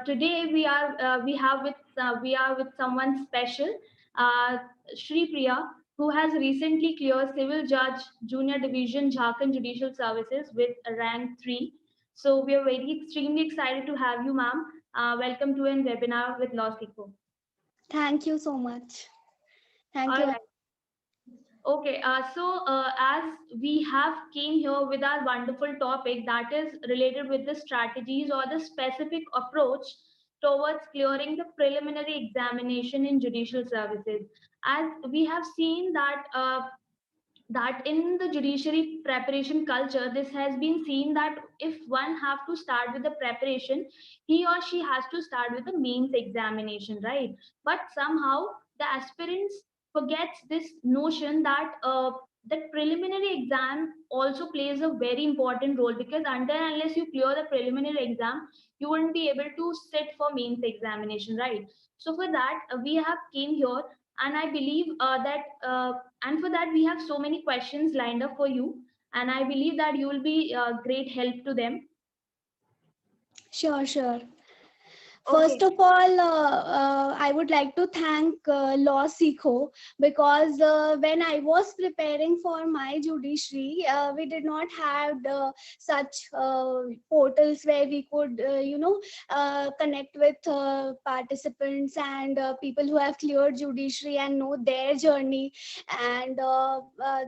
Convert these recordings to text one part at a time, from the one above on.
Today we are with someone special, uh, Shri Priya, who has recently cleared Civil Judge Junior Division Jharkhand Judicial Services with rank 3. So we are very extremely excited to have you, ma'am. Welcome to an webinar with Law Seco. Thank you so much. Thank All you. right. Okay, as we have came here with our wonderful topic that is related with the strategies or the specific approach towards clearing the preliminary examination in judicial services. As we have seen that in the judiciary preparation culture, this has been seen that if one have to start with the preparation, he or she has to start with the mains examination, right? But somehow the aspirants forgets this notion that that preliminary exam also plays a very important role, because until and unless you clear the preliminary exam, you wouldn't be able to sit for mains examination, right? So for that, we have came here, and I believe that and for that we have so many questions lined up for you, and I believe that you will be great help to them. Sure, sure. First Okay. of all, I would like to thank Law Seco, because when I was preparing for my judiciary, we did not have such portals where we could, connect with participants and people who have cleared judiciary and know their journey. And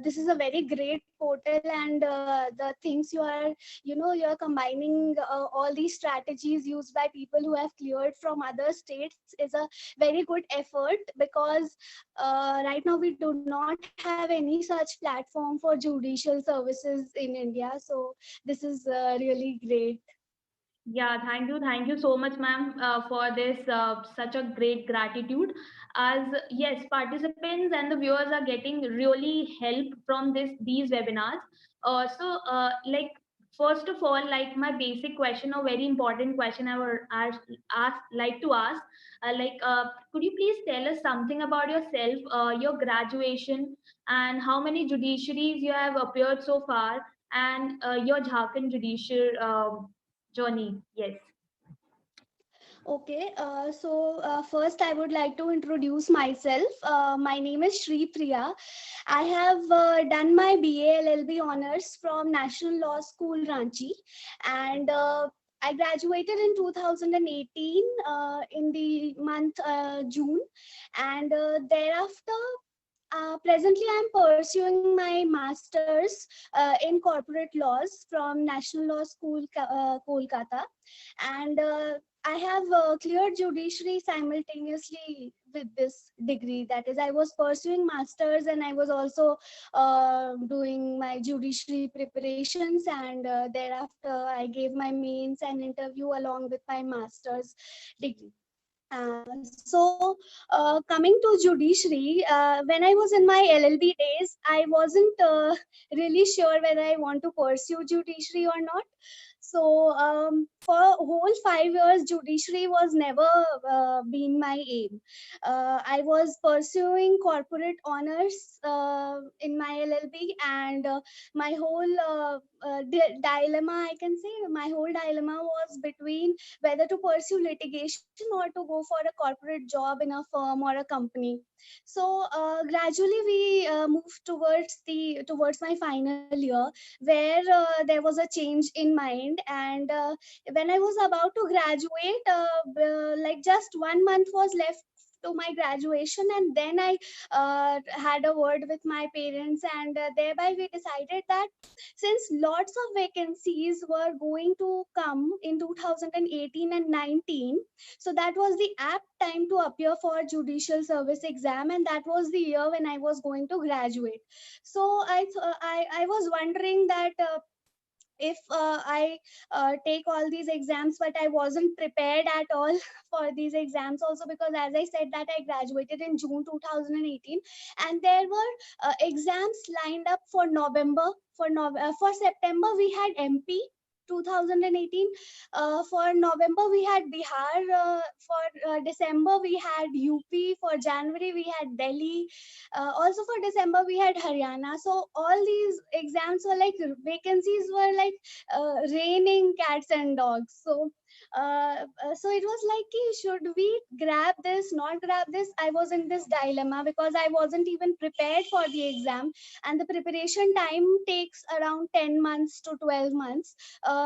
this is a very great portal, and the things you're combining all these strategies used by people who have cleared from other states is a very good effort, because right now we do not have any such platform for judicial services in India. So this is really great. Yeah, thank you so much, ma'am, for this such a great gratitude. As yes, participants and the viewers are getting really help from these webinars. Like first of all, like my basic question, or very important question, I would like to ask, could you please tell us something about yourself, your graduation, and how many judiciaries you have appeared so far, and your Jharkhand judicial journey. Yes. Okay, first I would like to introduce myself. My name is Shri Priya. I have done my BA LLB honors from National Law School, Ranchi, and I graduated in 2018 in the month June, and thereafter presently, I'm pursuing my master's in corporate laws from National Law School, Kolkata, and I have cleared judiciary simultaneously with this degree. That is, I was pursuing masters and I was also doing my judiciary preparations, and thereafter I gave my mains and interview along with my master's degree. Coming to judiciary, when I was in my LLB days, I wasn't really sure whether I want to pursue judiciary or not. So for whole 5 years, judiciary was never been my aim. I was pursuing corporate honors in my LLB, and my whole dilemma, I can say, my whole dilemma was between whether to pursue litigation or to go for a corporate job in a firm or a company. So gradually we moved towards my final year, where there was a change in mind, and when I was about to graduate, like just 1 month was left to my graduation, and then I had a word with my parents, and thereby we decided that since lots of vacancies were going to come in 2018 and 19, so that was the apt time to appear for judicial service exam, and that was the year when I was going to graduate. So I was wondering that if I take all these exams, but I wasn't prepared at all for these exams also, because as I said that I graduated in June 2018, and there were exams lined up for November. For September we had MP 2018. For November we had Bihar. For December we had UP. For January we had Delhi. Also for December we had Haryana. So all these exams were like, vacancies were like raining cats and dogs. So So it was like, should we grab this, not grab this? I was in this dilemma because I wasn't even prepared for the exam, and the preparation time takes around 10 months to 12 months.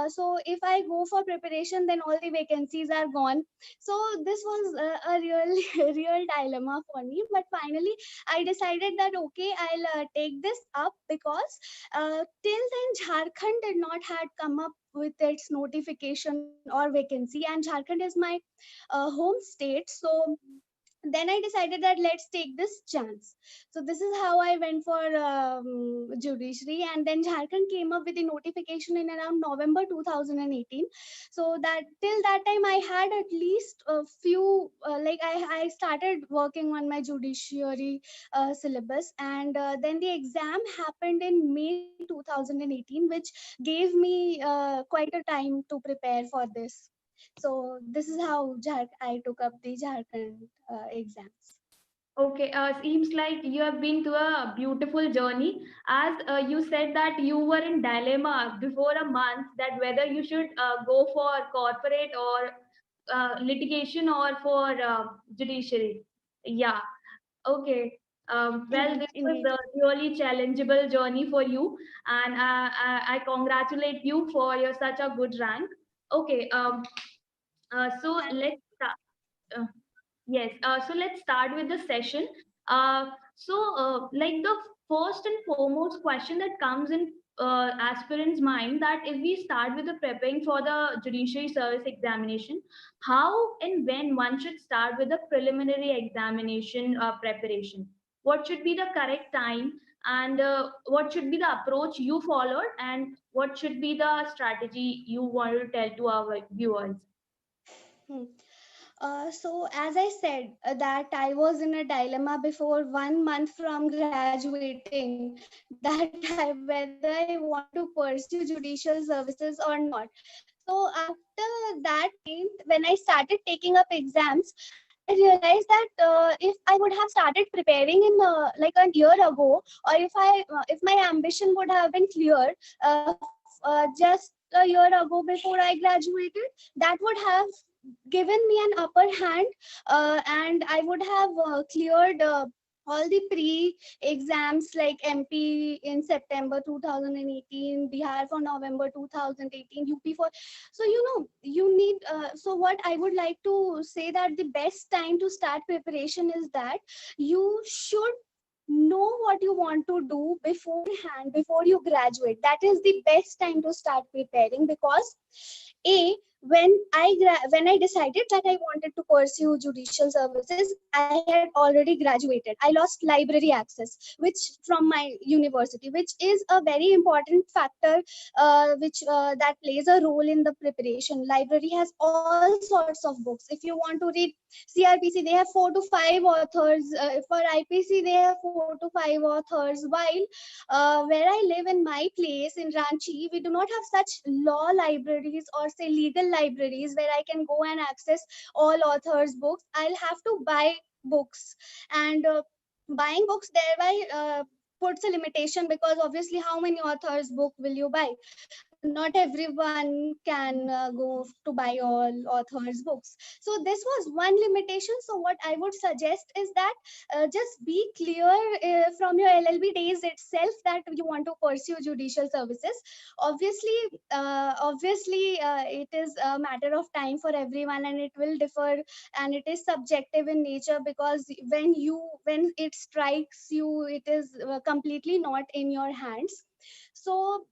So if I go for preparation, then all the vacancies are gone. So this was a real real dilemma for me, but finally I decided that okay, I'll take this up, because till then Jharkhand did not had come up with its notification or vacancy, and Jharkhand is my home state. So then I decided that let's take this chance. So this is how I went for judiciary, and then Jharkhand came up with the notification in around November 2018. So that till that time I had at least a few, I started working on my judiciary syllabus, and then the exam happened in May 2018, which gave me quite a time to prepare for this. So this is how I took up the Jharkhand exams. Okay, seems like you have been through a beautiful journey. As you said that you were in dilemma before a month that whether you should go for corporate or litigation or for judiciary. Yeah. Okay. Well, this was Indeed. a really challengeable journey for you, and I congratulate you for your such a good rank. Okay. So Thank let's start. Uh, Yes, so let's start with the session. Like the first and foremost question that comes in aspirants' mind that if we start with the preparing for the judiciary service examination, how and when one should start with the preliminary examination preparation? What should be the correct time, and what should be the approach you followed, and what should be the strategy you want to tell to our viewers? you. So as I said, that I was in a dilemma before 1 month from graduating, that whether I want to pursue judicial services or not. So after that point, when I started taking up exams, I realized that if I would have started preparing in like a year ago, or if my ambition would have been clear just a year ago before I graduated, that would have given me an upper hand, and I would have cleared all the pre exams like MP in September 2018, Bihar for November 2018, UP for. So you need. So what I would like to say, that the best time to start preparation is that you should know what you want to do beforehand, before you graduate. That is the best time to start preparing, because a when I decided that I wanted to pursue judicial services, I had already graduated. I lost library access, which from my university, which is a very important factor, which that plays a role in the preparation. Library has all sorts of books. If you want to read CRPC, they have 4 to 5 authors. For IPC, they have 4 to 5 authors. While where I live in my place in Ranchi, we do not have such law libraries or say legal libraries where I can go and access all authors' books. I'll have to buy books, and buying books thereby puts a limitation, because obviously how many authors' book will you buy? Not everyone can go to buy all authors' books. So this was one limitation. So what I would suggest is that just be clear from your LLB days itself that you want to pursue judicial services. Obviously, it is a matter of time for everyone, and it will differ, and it is subjective in nature, because when it strikes you, it is completely not in your hands. So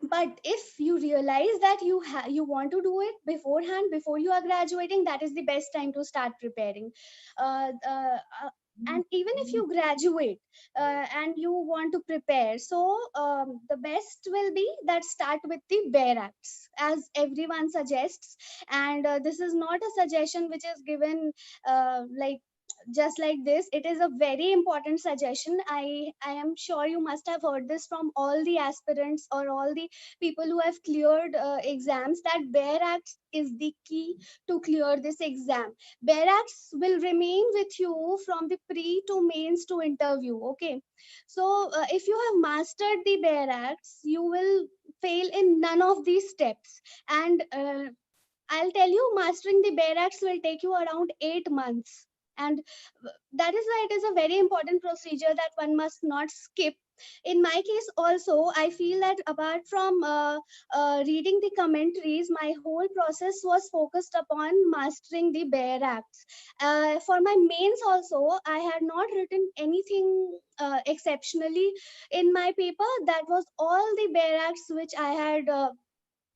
but if you realize that you want to do it beforehand, before you are graduating, that is the best time to start preparing. uh, uh, uh, and even if you graduate and you want to prepare, so the best will be that start with the bare acts, as everyone suggests. And this is not a suggestion which is given like just like this. It is a very important suggestion. I am sure you must have heard this from all the aspirants or all the people who have cleared exams, that bare acts is the key to clear this exam. Bare acts will remain with you from the pre to mains to interview. Okay, so if you have mastered the bare acts, you will fail in none of these steps. And I'll tell you, mastering the bare acts will take you around 8 months. And that is why it is a very important procedure that one must not skip. In my case also, I feel that apart from reading the commentaries, my whole process was focused upon mastering the bare acts. For my mains also, I had not written anything exceptionally in my paper. That was all the bare acts which I had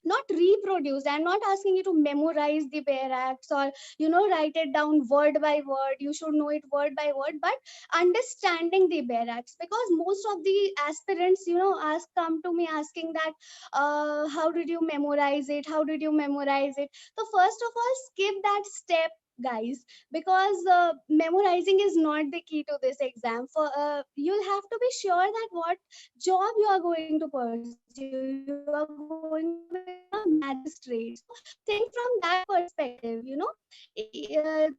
not reproduce. I'm not asking you to memorize the bare acts or write it down word by word. You should know it word by word, but understanding the bare acts, because most of the aspirants ask come to me asking that how did you memorize it, how did you memorize it. So first of all, skip that step, guys, because memorizing is not the key to this exam. For you'll have to be sure that what job you are going to pursue. You are going to become a magistrate. So think from that perspective,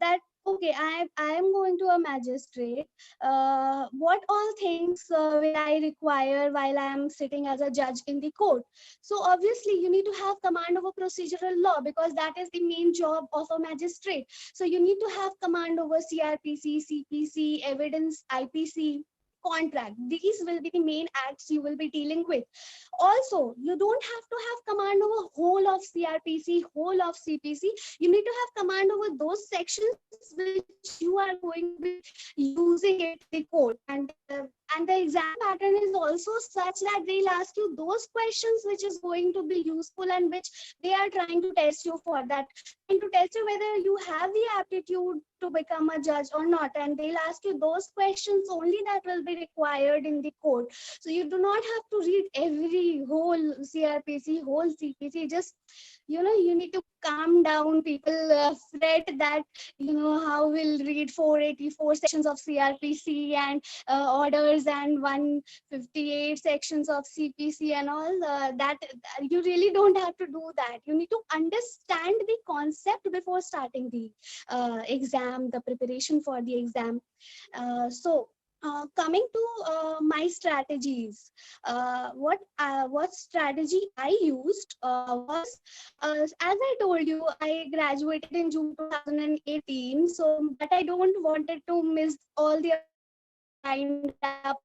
that okay, I am going to a magistrate. What all things will I require while I am sitting as a judge in the court? So obviously, you need to have command over procedural law, because that is the main job of a magistrate. So you need to have command over CRPC, CPC, evidence, IPC, contract. These will be the main acts you will be dealing with. Also, you don't have to have command over whole of CRPC, whole of CPC. You need to have command over those sections which you are going to be using it in the court. And the exam pattern is also such that they'll ask you those questions which is going to be useful and which they are trying to test you for, that trying to test you whether you have the aptitude to become a judge or not. And they'll ask you those questions only that will be required in the court. So you do not have to read every whole CRPC, whole CPC. Just you need to calm down. People fret that how we'll read 484 sections of CRPC and orders and 158 sections of CPC and all that. You really don't have to do that. You need to understand the concept before starting the exam, the preparation for the exam. Coming to my strategies, what strategy I used was, as I told you, I graduated in June 2018. So, but I don't wanted to miss all the other exams lined up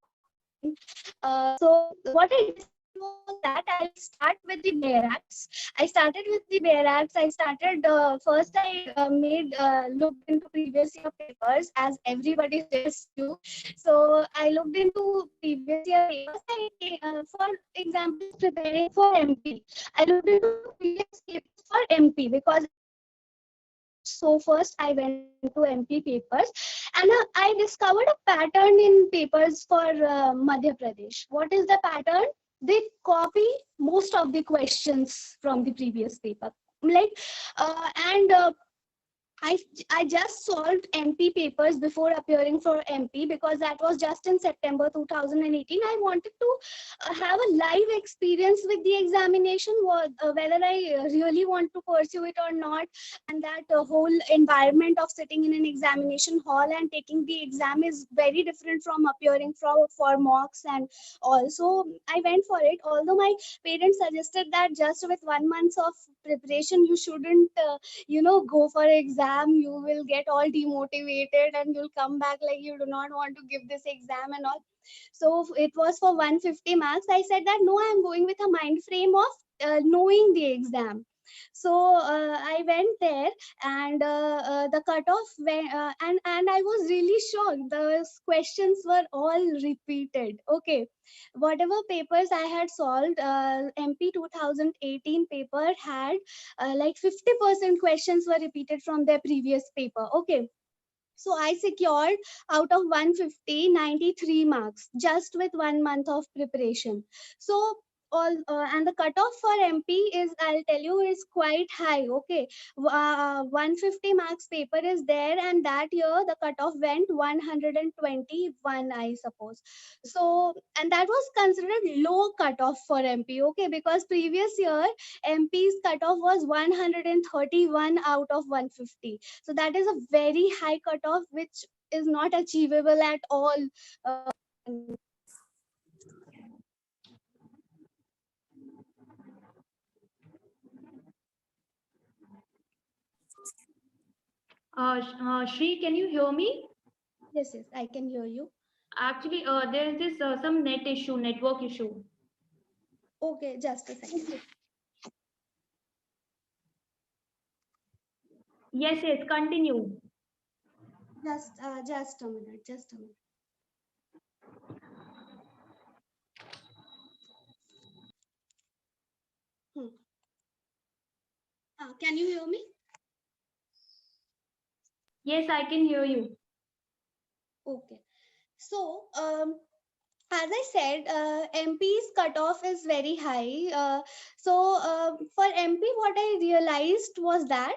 online. So what I decided was that I'll start with the bare acts. I started with the bare acts. I started first. I made looked into previous year papers, as everybody suggests you. So I looked into previous year papers. For example, preparing for MP, I looked into previous papers for MP because I wanted to clear that. So first I went into MP papers, and I discovered a pattern in papers for Madhya Pradesh. What is the pattern? They copy most of the questions from the previous paper. Like, and I I just solved MP papers before appearing for MP, because that was just in September 2018. I wanted to have a live experience with the examination, whether I really want to pursue it or not. And that whole environment of sitting in an examination hall and taking the exam is very different from appearing for mocks. And also I went for it, although my parents suggested that just with 1 month of preparation you shouldn't go for exam. You will get all demotivated and you'll come back like you do not want to give this exam and all. So it was for 150 marks. I said that no, I'm going with a mind frame of knowing the exam. So I went there, and the cutoff went, and I was really shocked. The questions were all repeated. Okay, whatever papers I had solved, MP 2018 paper had like 50% questions were repeated from their previous paper. Okay, so I secured out of 150, 93 marks just with 1 month of preparation. So all and the cutoff for MP is, I'll tell you, is quite high. Okay, 150 marks paper is there, and that year the cutoff went 121, I suppose. So, and that was considered low cutoff for MP. Okay, because previous year MP's cutoff was 131 out of 150. So that is a very high cutoff, which is not achievable at all. Shri, can you hear me? Yes, I can hear you. Actually, there is this some network issue. Okay, just a second. Yes, continue. Just a minute, just a minute. Can you hear me? Yes, I can hear you. Okay. So, as I said, MP's cutoff is very high. For MP, what I realized was that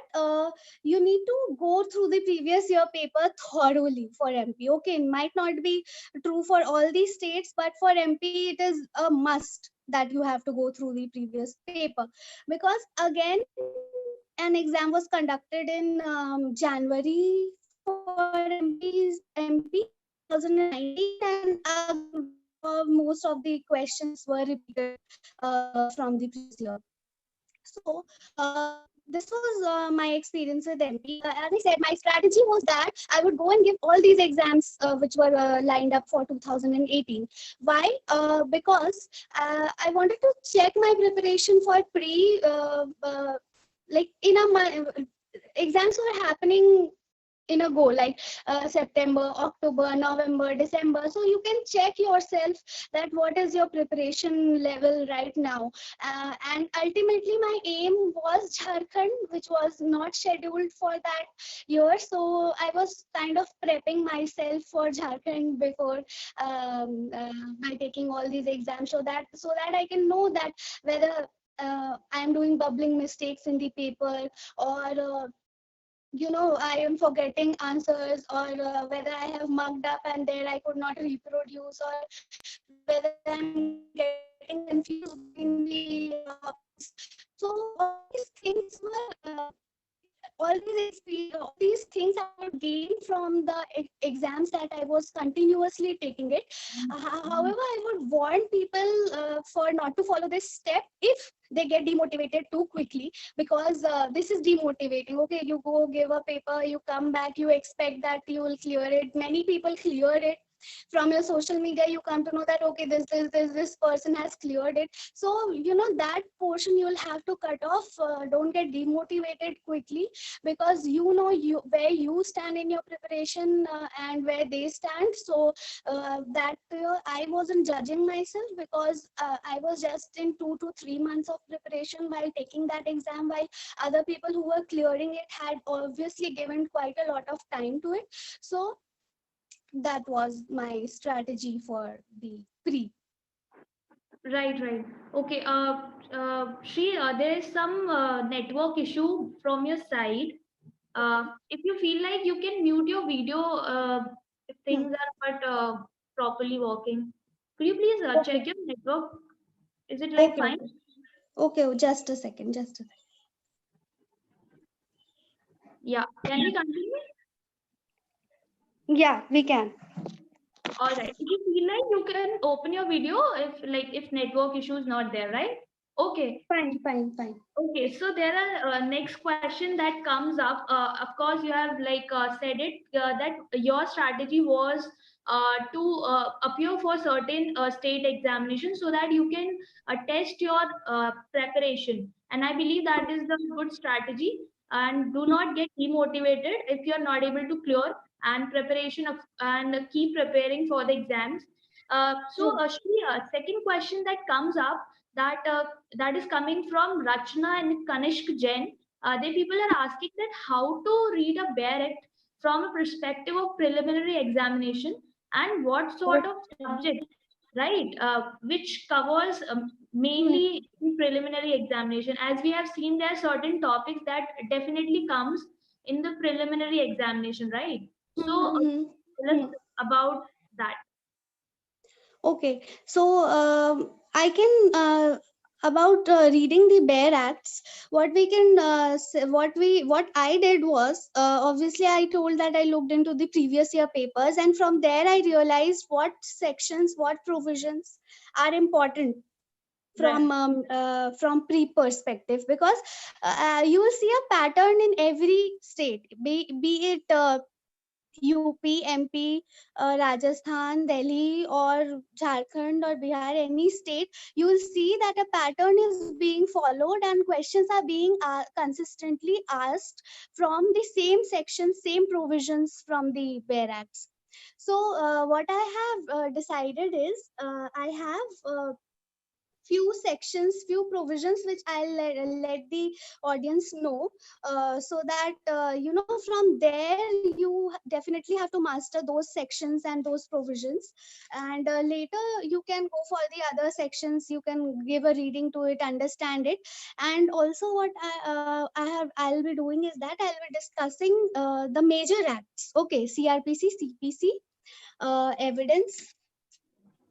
you need to go through the previous year paper thoroughly for MP. Okay, it might not be true for all the states, but for MP, it is a must that you have to go through the previous paper, because again, an exam was conducted in January for MP 2019, and most of the questions were repeated from the previous year. So this was my experience with MP. As I said, my strategy was that I would go and give all these exams which were lined up for 2018. Why? Because I wanted to check my preparation for like in exams were happening in a go, like September, October, November, December. So you can check yourself that what is your preparation level right now. And ultimately my aim was Jharkhand, which was not scheduled for that year. So I was kind of prepping myself for Jharkhand before by taking all these exams, so that I can know that whether I am doing bubbling mistakes in the paper, or I am forgetting answers, or whether I have mugged up and there I could not reproduce, or whether I'm getting confused between the options. So all these things I would gain from the exams that I was continuously taking it. However, I would warn people for not to follow this step if they get demotivated too quickly, because this is demotivating. Okay, you go give a paper, you come back, you expect that you will clear it. Many people clear it. From your social media you come to know that okay, this person has cleared it. So that portion you'll have to cut off. Don't get demotivated quickly, because you where you stand in your preparation and where they stand. So that I wasn't judging myself, because I was just in 2 to 3 months of preparation while taking that exam, while other people who were clearing it had obviously given quite a lot of time to it. So that was my strategy for the pre. Right. Okay. Shri, there is some network issue from your side. If you feel like you can mute your video, if Hmm. things are not properly working, could you please check Okay. your network? Is it like Okay. fine? Okay. Just a second. Just a second. Yeah. Can we continue? Yeah, we can. All right. If you feel like you can open your video if network issue is not there, right? Okay. Fine. Okay, so there are next question that comes up. Of course, you have said it that your strategy was to appear for certain state examinations so that you can test your preparation. And I believe that is the good strategy. And do not get demotivated if you are not able to clear and preparation of and keep preparing for the exams. Shri, second question that comes up that is coming from Rachna and Kanishk Jain. They people are asking that how to read a bare act from a perspective of preliminary examination and what sort of subject, right? Which covers mainly in preliminary examination. As we have seen, there are certain topics that definitely comes in the preliminary examination, right? So tell us about that. Okay, so I can about reading the bare acts. What we can what I did was, obviously I told that I looked into the previous year papers, and from there I realized what sections, what provisions are important from pre perspective, because you will see a pattern in every state, be it UP, MP, Rajasthan, Delhi, or Jharkhand or Bihar, any state, you will see that a pattern is being followed and questions are being consistently asked from the same section, same provisions from the bare acts. So what I have decided is, I have few sections, few provisions which I'll let the audience know, so that from there you definitely have to master those sections and those provisions, and later you can go for the other sections, you can give a reading to it, understand it. And also what I'll be doing is that I'll be discussing the major acts, okay, CRPC, CPC, evidence,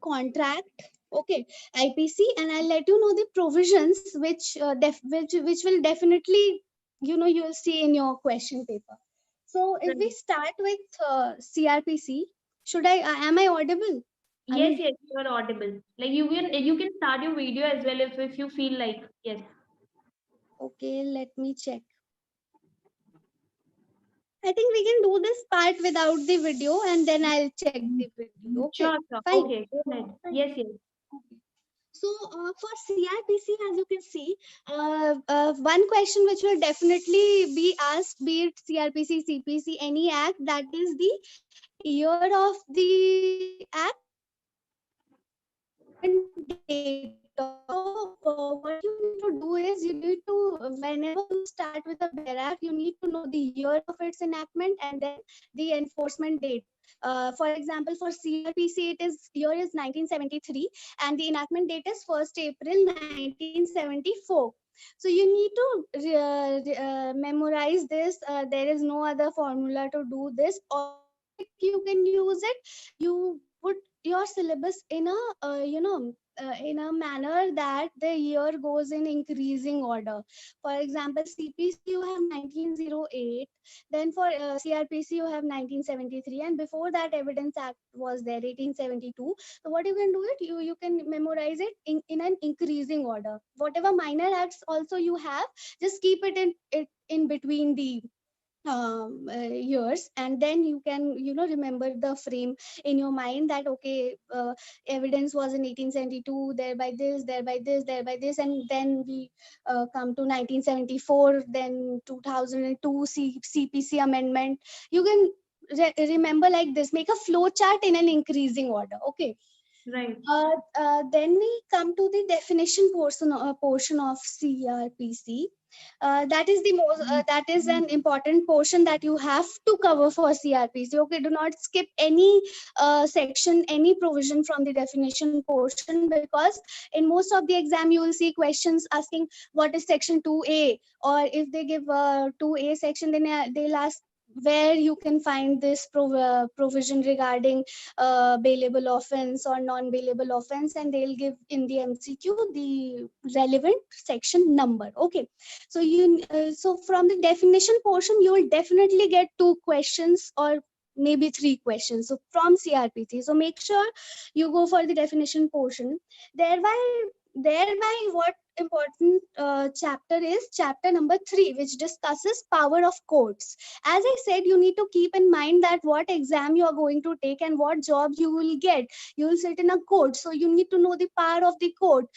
contract, okay, IPC, and I'll let you know the provisions which which will definitely, you'll see in your question paper. So if we Right. start with CRPC, should am I audible? I Yes, mean, yes, you are audible. Like you can start your video as well if you feel like. Yes. okay, let me check. I think we can do this part without the video and then I'll check the video. Okay, Sure, sure. fine. Okay, go ahead. Yes, yes. Okay. So for CRPC, as you can see, one question which will definitely be asked, be it CRPC, CPC, any act, that is the year of the act and date of. So what you need to do is, you need to, whenever you start with a bare act, you need to know the year of its enactment and then the enforcement date. For example, for CRPC, year is 1973 and the enactment date is 1st April 1974. So you need to memorize this. There is no other formula to do this. Or you can use it, you put your syllabus in a in a manner that the year goes in increasing order. For example, CPC you have 1908, then for CRPC you have 1973, and before that Evidence Act was there, 1872. So what you can do it, you can memorize it in an increasing order. Whatever minor acts also you have, just keep it in between the years, and then you can remember the frame in your mind, that okay, evidence was in 1872, thereby this, thereby this, thereby this, and then we come to 1974, then 2002 CPC amendment. You can remember like this, make a flow chart in an increasing order, okay. Right. Then we come to the definition portion of CRPC. That is the most that is an important portion that you have to cover for CRPC. Okay, do not skip any section, any provision from the definition portion, because in most of the exam you will see questions asking what is section 2A, or if they give 2A section, then they'll ask where you can find this provision regarding bailable offense or non-bailable offense, and they'll give in the MCQ the relevant section number. Okay, so so from the definition portion you will definitely get 2 questions or maybe 3 questions, so from CRPC. So make sure you go for the definition portion. Thereby what important chapter is chapter number 3, which discusses power of courts. As I said, you need to keep in mind that what exam you are going to take and what job you will get. You will sit in a court, so you need to know the power of the court,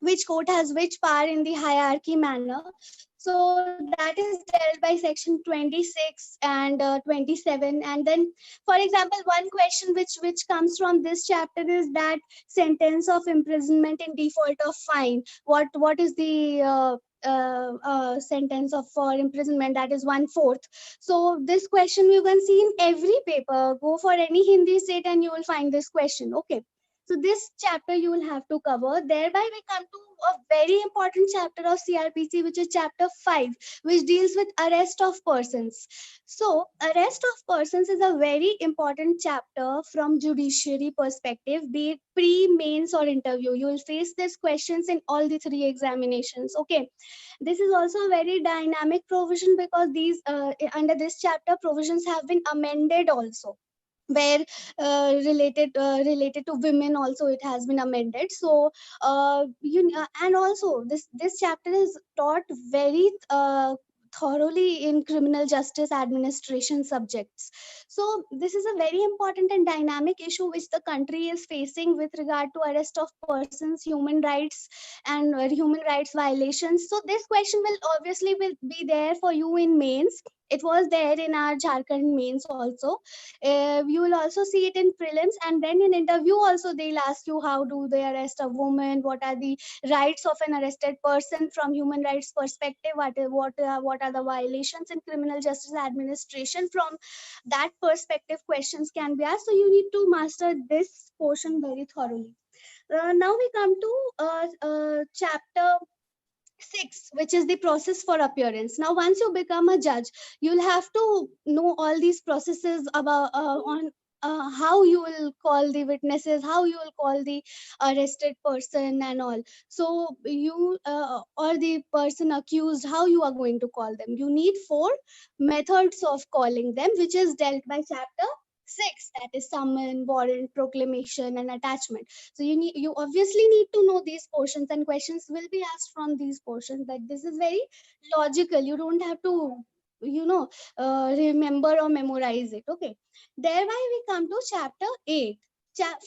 which court has which power in the hierarchy manner. So that is dealt by section 26 and 27. And then, for example, one question which comes from this chapter is that sentence of imprisonment in default of fine. What is the sentence of for imprisonment? That is 1/4. So this question you can see in every paper. Go for any Hindi state and you will find this question. Okay. So this chapter you will have to cover. Thereby we come to a very important chapter of CRPC, which is chapter 5, which deals with arrest of persons. So arrest of persons is a very important chapter from judiciary perspective, be it pre, mains or interview. You will face these questions in all the 3 examinations. Okay. This is also a very dynamic provision, because these under this chapter provisions have been amended also. where related to women also it has been amended. So and also this chapter is taught very thoroughly in criminal justice administration subjects. So this is a very important and dynamic issue which the country is facing with regard to arrest of persons, human rights, and human rights violations. So this question will obviously will be there for you in mains. It was there in our Jharkhand mains also. You will also see it in prelims, and then in interview also they'll ask you how do they arrest a woman, what are the rights of an arrested person from human rights perspective, what are the violations in criminal justice administration. From that perspective questions can be asked, so you need to master this portion very thoroughly. Now we come to chapter 6, which is the process for appearance. Now once you become a judge, you'll have to know all these processes about on how you will call the witnesses, how you will call the arrested person and all. So you or the person accused, how you are going to call them. You need 4 methods of calling them, which is dealt by chapter 6, that is summon, warrant, proclamation, and attachment. So you obviously need to know these portions, and questions will be asked from these portions. But this is very logical. You don't have to, remember or memorize it. Okay. Thereby we come to chapter 8.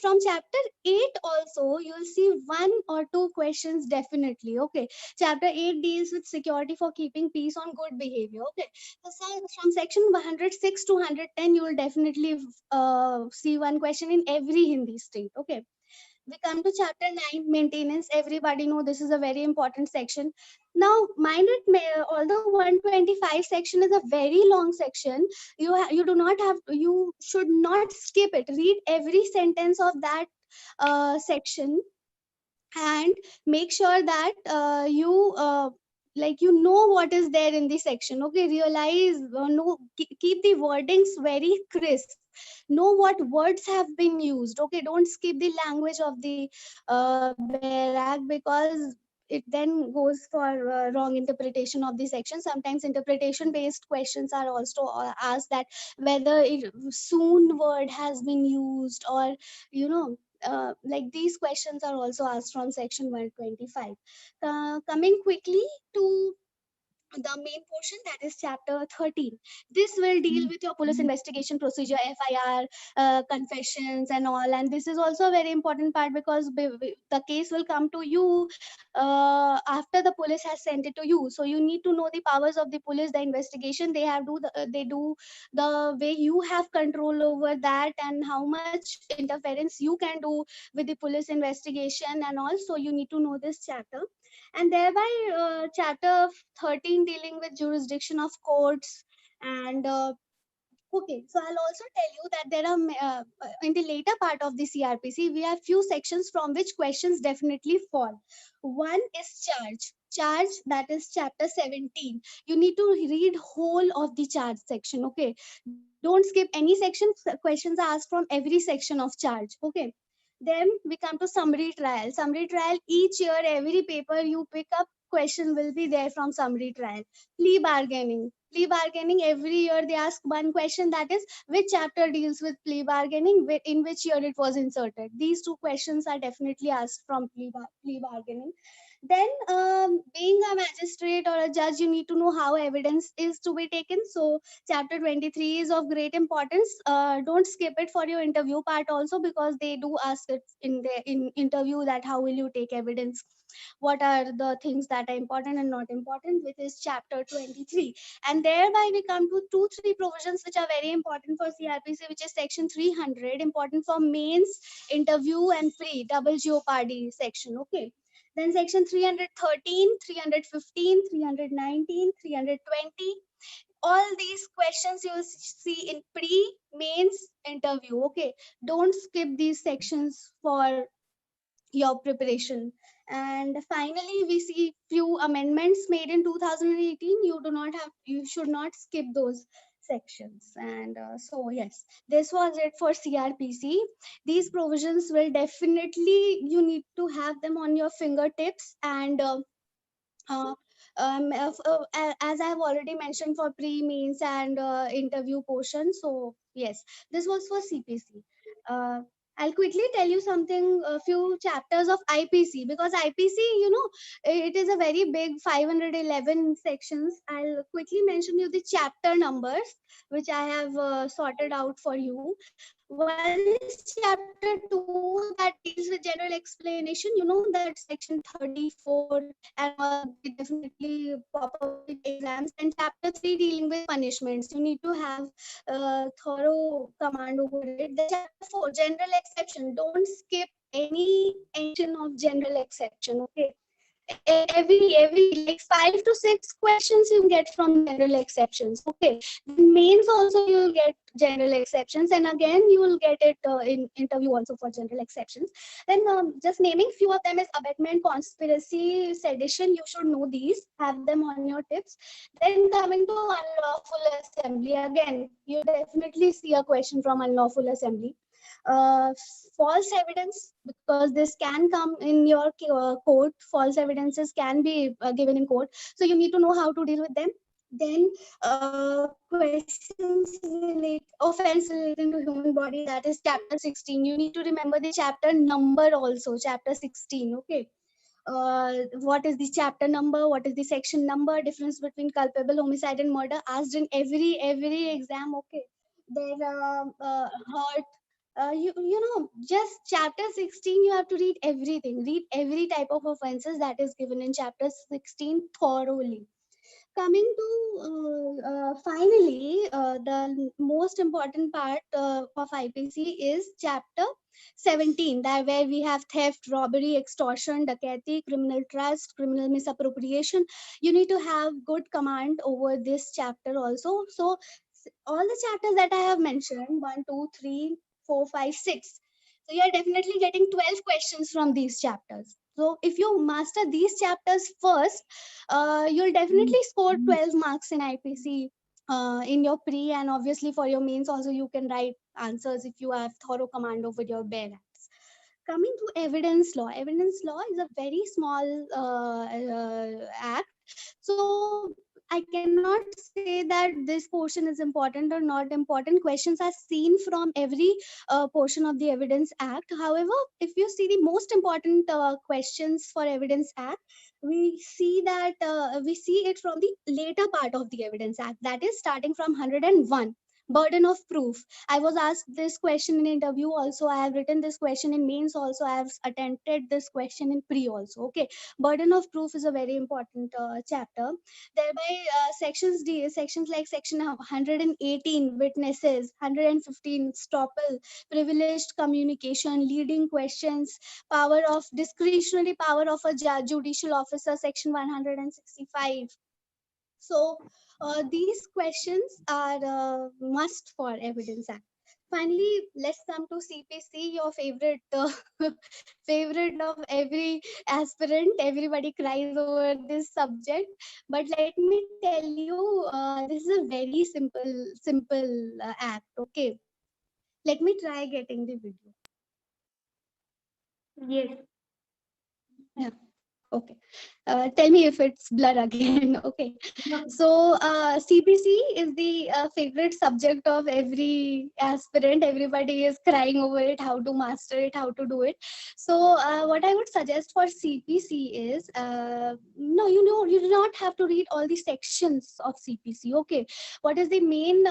From chapter 8 also you'll see 1 or 2 questions definitely. Okay. Chapter 8 deals with security for keeping peace on good behavior. Okay. So from section 106 to 110 you will definitely see 1 question in every Hindi state. Okay. We come to chapter 9, maintenance. Everybody know this is a very important section. Now mind it, although 125 section is a very long section, you do not have, you should not skip it. Read every sentence of that section, and make sure that you you know what is there in the section. Okay. Realize, no, keep the wordings very crisp, know what words have been used. Okay. Don't skip the language of the barrack, because it then goes for wrong interpretation of the section. Sometimes interpretation based questions are also asked, that whether soon word has been used, or these questions are also asked from section 125. Coming quickly to the main portion, that is chapter 13. This will deal with your police investigation procedure, FIR, confessions and all. And this is also a very important part, because the case will come to you after the police has sent it to you. So you need to know the powers of the police, the investigation they have they do, the way you have control over that, and how much interference you can do with the police investigation and all. So you need to know this chapter. And thereby chapter 13 dealing with jurisdiction of courts. And okay, so I'll also tell you that there are in the later part of the CRPC we have few sections from which questions definitely fall. One is charge, that is chapter 17. You need to read whole of the charge section. Okay. Don't skip any section. Questions are asked from every section of charge. Okay. Then we come to summary trial. Summary trial, each year, every paper you pick up, question will be there from summary trial. Plea bargaining. Plea bargaining, every year they ask 1 question, that is, which chapter deals with plea bargaining, in which year it was inserted. These 2 questions are definitely asked from plea bargaining. Then being a magistrate or a judge, you need to know how evidence is to be taken. So chapter 23 is of great importance. Don't skip it for your interview part also, because they do ask it in interview, that how will you take evidence, what are the things that are important and not important, which is chapter 23. And thereby we come to 2-3 provisions which are very important for CRPC, which is section 300, important for mains, interview and pre double jeopardy section. Okay. Then section 313, 315, 319, 320. All these questions you will see in pre, mains, interview. Okay. Don't skip these sections for your preparation. And finally we see few amendments made in 2018. You should not skip those sections. And so yes, this was it for CRPC. These provisions will definitely, you need to have them on your fingertips. And As I have already mentioned for pre, means, and interview portion. So yes, this was for CPC. Uh, I'll quickly tell you something, a few chapters of IPC, because IPC, it is a very big 511 sections. I'll quickly mention you the chapter numbers, which I have sorted out for you. One is chapter 2 that deals with general explanation. You know that section 34 and all, they definitely pop up in exams. And chapter 3 dealing with punishments. You need to have thorough command over it. Then chapter 4, general exception. Don't skip any section of general exception. Okay, every like 5 to 6 questions you get from general exceptions. Okay, then mains also you'll get general exceptions, and again you will get it in interview also for general exceptions. Then just naming few of them is abetment, conspiracy, sedition. You should know these, have them on your tips. Then coming to unlawful assembly, again you definitely see a question from unlawful assembly. uh, False evidence, because this can come in your court. False evidences can be given in court, so you need to know how to deal with them. Then questions relate offense relating to human body, that is chapter 16. You need to remember the chapter number also, chapter 16. Okay, what is the chapter number, what is the section number, difference between culpable homicide and murder, asked in every exam. Okay, then hurt, just chapter 16 you have to read everything, read every type of offenses that is given in chapter 16 thoroughly. Coming to finally, the most important part of IPC is chapter 17, that where we have theft, robbery, extortion, dacoity, criminal trust, criminal misappropriation. You need to have good command over this chapter also. So all the chapters that I have mentioned, 1, 2, 3, 4, 5, 6. So you are definitely getting 12 questions from these chapters. So if you master these chapters first, you'll definitely score 12 marks in IPC in your pre, and obviously for your mains also you can write answers if you have thorough command over your bare hands. Coming to evidence law is a very small act. So I cannot say that this portion is important or not important. Questions are seen from every portion of the Evidence Act. However, if you see the most important questions for Evidence Act, we see it from the later part of the Evidence Act, that is starting from 101. Burden of proof. I was asked this question in interview also. I have written this question in mains also. I have attempted this question in pre also. Okay, burden of proof is a very important chapter. Thereby, sections like section 118, witnesses, 115, stopple, privileged communication, leading questions, power of discretionary power of a judicial officer, section 165. So these questions are must for Evidence Act. Finally, let's come to CPC, your favorite favorite of every aspirant. Everybody cries over this subject, but let me tell you, this is a very simple act. Okay, let me try getting the video. Yes. Yeah. Okay. Tell me if it's blur again. Okay. So CPC is the favorite subject of every aspirant. Everybody is crying over it, how to master it, how to do it. So what I would suggest for CPC is, no, you do not have to read all the sections of CPC. Okay. What is the main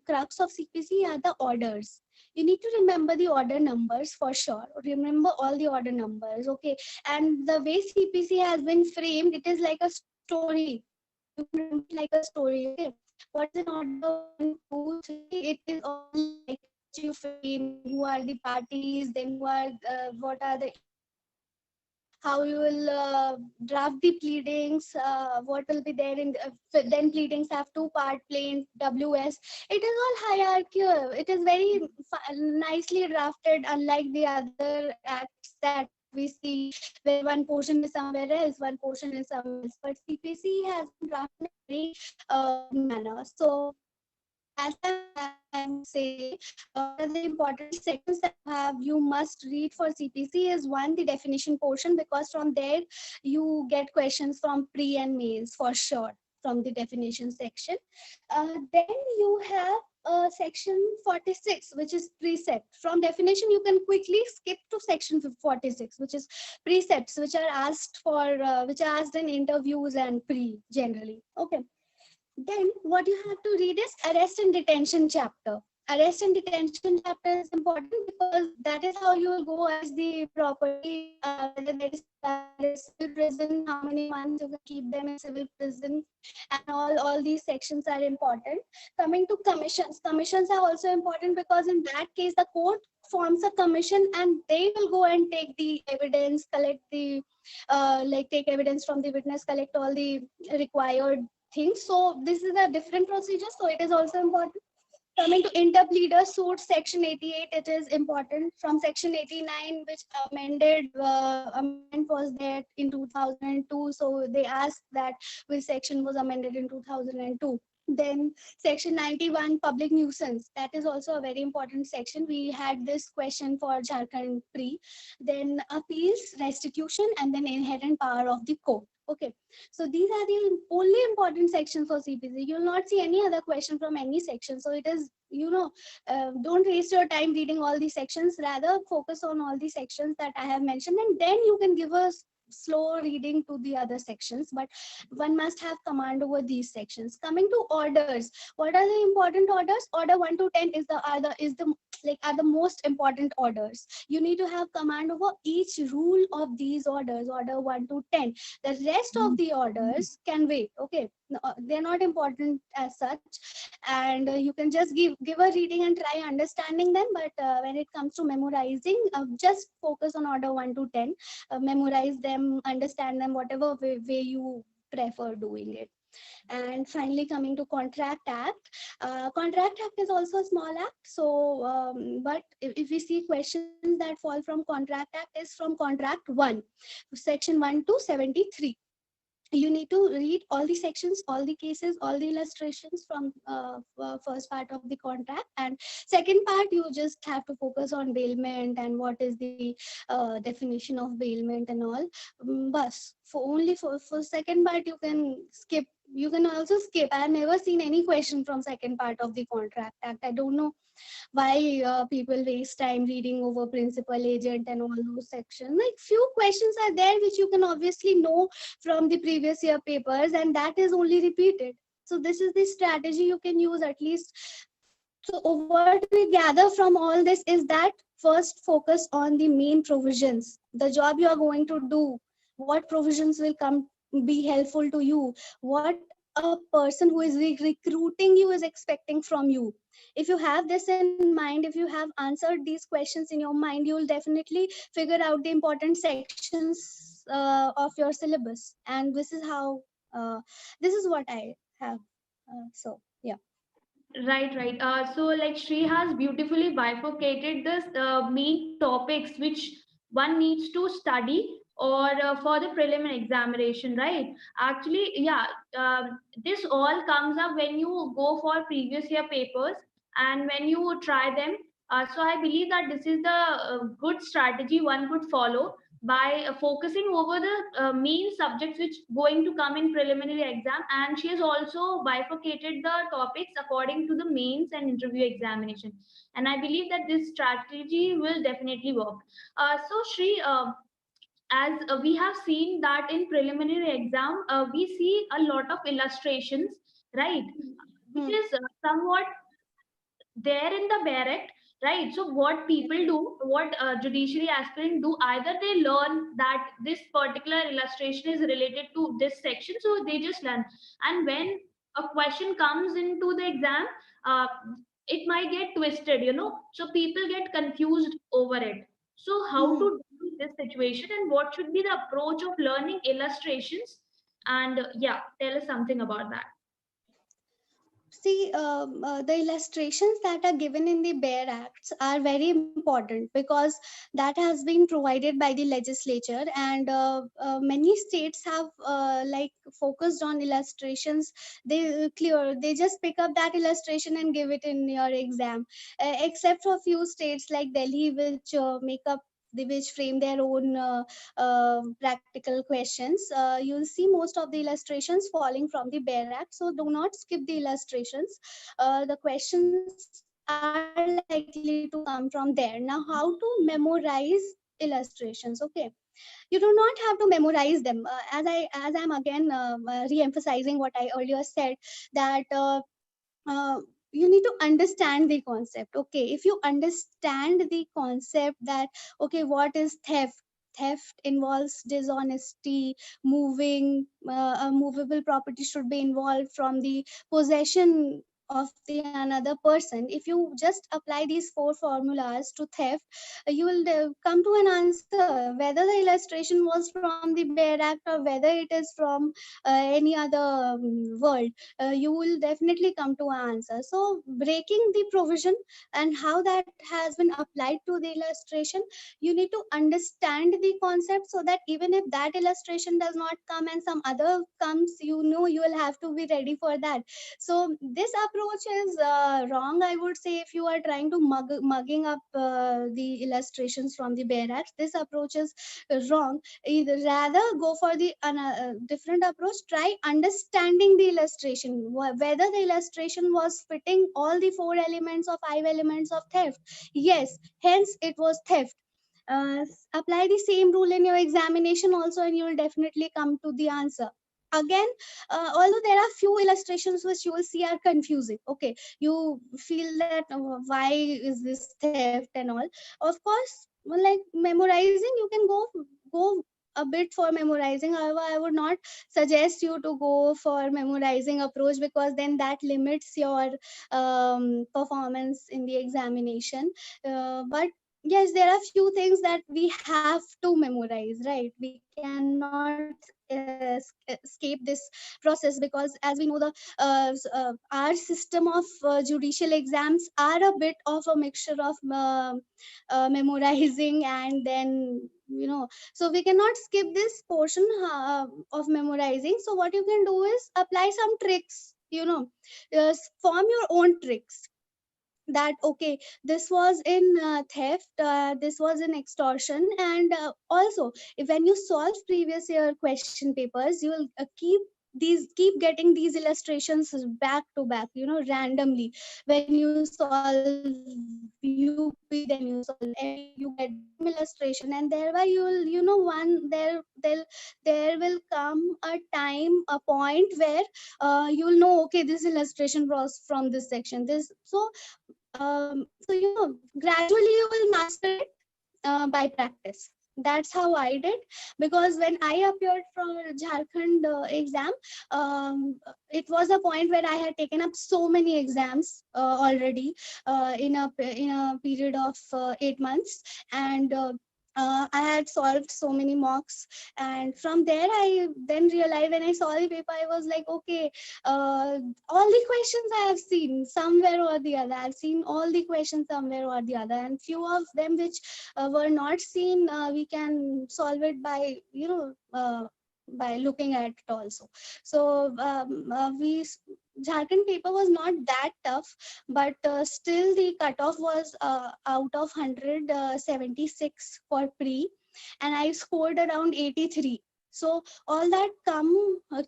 crux of CPC are the orders. You need to remember the order numbers for sure. Remember all the order numbers. Okay, and the way CPC has been framed, it is like a story. You can remember it like a story. Okay, what is in order 1, 2, 3? It is all like which you frame, who are the parties, then what are the issues, how you will draft the pleadings, what will be there in then pleadings have two-part plain WS. It is all hierarchical. It is very nicely drafted, unlike the other acts that we see where one portion is somewhere else, one portion is somewhere else. But CPC has been drafted in a very good manner. So as I'm saying, one of the important sections that you must read for CPC is one, the definition portion, because from there you get questions from pre and mains for sure from the definition section. Then you have section 46, which is precept. From definition, you can quickly skip to section 46, which is precepts, which are asked for, which are asked in interviews and pre generally. Okay. Then what you have to read is arrest and detention chapter. Arrest and detention chapter is important because that is how you will go as the property, whether there is civil prison, how many months you can keep them in civil prison, and all these sections are important. Coming to commissions, commissions are also important because in that case the court forms a commission and they will go and take the evidence, collect the take evidence from the witness, collect all the required things. So this is a different procedure, so it is also important. Coming to interpleader suit, section 88, it is important. From section 89, which amendment was there in 2002, so they asked that which section was amended in 2002. Then section 91, public nuisance, that is also a very important section. We had this question for Jharkhand pre. Then appeals, restitution, and then inherent power of the court. Okay, so these are the only important sections for CPC. You will not see any other question from any section. So it is, don't waste your time reading all these sections. Rather focus on all the sections that I have mentioned, and then you can give a slow reading to the other sections, but one must have command over these sections. Coming to orders, what are the important orders? Order 1 to 10 are the most important orders. You need to have command over each rule of these orders, order 1 to 10. The rest of the orders can wait. Okay, they're not important as such, and you can just give a reading and try understanding them. But when it comes to memorizing, just focus on order 1 to 10. Memorize them, understand them, whatever way you prefer doing it. And finally, coming to contract act. Contract act is also a small act. So, but if we see questions that fall from contract act is from contract 1, section 1 to 73. You need to read all the sections, all the cases, all the illustrations from first part of the contract, and second part you just have to focus on bailment and what is the definition of bailment and all. Bus for second part you can skip. You can also skip. I have never seen any question from second part of the contract act. I don't know why people waste time reading over principal, agent, and all those sections. Like few questions are there which you can obviously know from the previous year papers, and that is only repeated. So this is the strategy you can use at least. So what we gather from all this is that first focus on the main provisions, the job you are going to do, what provisions will be helpful to you, what a person who is recruiting you is expecting from you. If you have this in mind, if you have answered these questions in your mind, you will definitely figure out the important sections of your syllabus. And this is how, this is what I have. So, yeah. Right. So like Shri has beautifully bifurcated this main topics which one needs to study or for the preliminary examination, right? Actually, yeah, this all comes up when you go for previous year papers and when you try them. So I believe that this is the good strategy one could follow by focusing over the main subjects which going to come in preliminary exam, and she has also bifurcated the topics according to the mains and interview examination, and I believe that this strategy will definitely work. So Shri, as we have seen that in preliminary exam we see a lot of illustrations, right, which is somewhat there in the barrack, right? So what people do, what judiciary aspirant do, either they learn that this particular illustration is related to this section, so they just learn, and when a question comes into the exam, uh, it might get twisted, so people get confused over it. So how to deal with this situation, and what should be the approach of learning illustrations? And yeah, tell us something about that. see, the illustrations that are given in the bare acts are very important because that has been provided by the legislature, and many states have like focused on illustrations. They just pick up that illustration and give it in your exam, except for few states like Delhi, which which frame their own practical questions. You'll see most of the illustrations falling from the bare act, so do not skip the illustrations. The questions are likely to come from there. Now, how to memorize illustrations? Okay, you do not have to memorize them. As I'm again re-emphasizing what I earlier said, that you need to understand the concept. Okay, if you understand the concept that, okay, what is theft? Theft involves dishonesty. A movable property should be involved from the possession of the another person. If you just apply these 4 formulas to theft, you will come to an answer, whether the illustration was from the bare act or whether it is from any other world. You will definitely come to an answer. So breaking the provision and how that has been applied to the illustration, you need to understand the concept, so that even if that illustration does not come and some other comes, you will have to be ready for that. So this approach is wrong, I would say. If you are trying to mugging up the illustrations from the bare acts, this approach is wrong. Either rather go for the different approach. Try understanding the illustration, whether the illustration was fitting all the 4 elements or 5 elements of theft. Yes, hence it was theft. Apply the same rule in your examination also, and you will definitely come to the answer. Again, although there are few illustrations which you will see are confusing, okay, you feel that why is this theft and all. Of course, well, like memorizing, you can go a bit for memorizing. However, I would not suggest you to go for memorizing approach, because then that limits your performance in the examination. But yes, there are few things that we have to memorize, right? We cannot escape this process, because as we know, the our system of judicial exams are a bit of a mixture of memorizing and then, so we cannot skip this portion of memorizing. So what you can do is apply some tricks, form your own tricks, that okay, this was in theft, this was in extortion. And also, if when you solve previous year question papers, you will keep getting these illustrations back to back, randomly. When you solve UP, then you solve MP, you get the same illustration, and thereby you will, there will come a time, a point where you'll know, okay, this illustration was from this section, this. So gradually you will master it by practice. That's how I did. Because when I appeared for Jharkhand exam, it was a point where I had taken up so many exams already in a period of 8 months. And I had solved so many mocks, and from there I then realized, when I saw the paper, I was like, okay, all the questions I have seen somewhere or the other. I've seen all the questions somewhere or the other, and few of them which were not seen, we can solve it by by looking at it also. So Jharkhand paper was not that tough, but still the cutoff was out of 100, 76 for pre, and I scored around 83. So all that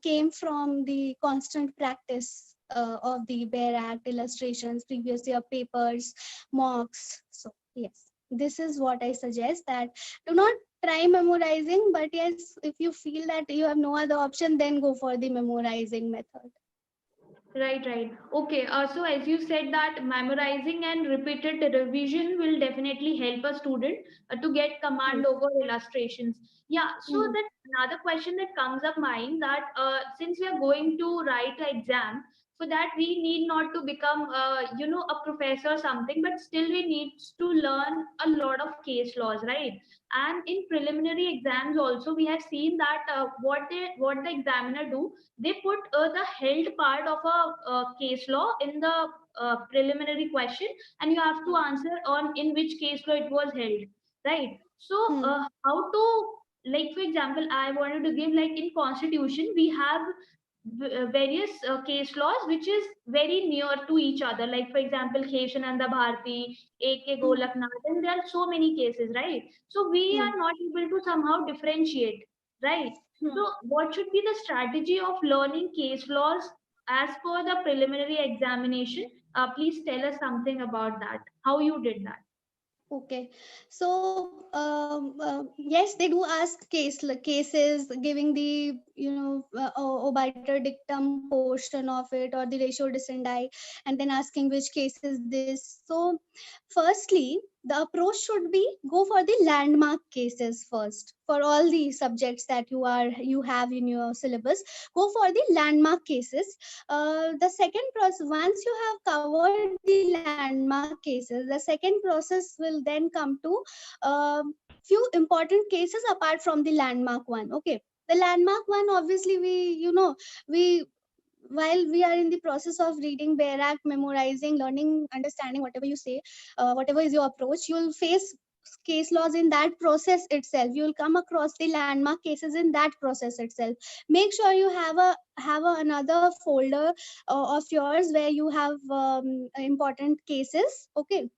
came from the constant practice of the bare act, illustrations, previous year papers, mocks. So yes, this is what I suggest, that do not try memorizing, but yes, if you feel that you have no other option, then go for the memorizing method. Right, right. Okay. So as you said that memorizing and repeated revision will definitely help a student to get command over illustrations. Yeah. So Hmm. that another question that comes up mind, that since we are going to write an exam, For that, we need not to become, a professor or something, but still we need to learn a lot of case laws, right? And in preliminary exams also, we have seen that what the examiner do, they put the held part of a case law in the preliminary question, and you have to answer on in which case law it was held, right? So how to, like for example, I wanted to give, like in constitution we have various case laws which is very near to each other, like for example Keshananda Bharti, AK Golaknath, and there are so many cases, right? So we Hmm. are not able to somehow differentiate, right? So what should be the strategy of learning case laws as per the preliminary examination? Please tell us something about that, how you did that. Okay, so yes, they do ask cases, giving the obiter dictum portion of it or the ratio decidendi, and then asking which case is this. So, firstly, the approach should be go for the landmark cases first for all the subjects that you have in your syllabus. Go for the landmark cases. The second process, once you have covered the landmark cases, the second process will then come to few important cases apart from the landmark one. Okay, the landmark one, obviously, we while we are in the process of reading bare act, memorizing, learning, understanding, whatever you say, whatever is your approach, you'll face case laws in that process itself. You'll come across the landmark cases in that process itself. Make sure you have another folder of yours where you have important cases. Okay,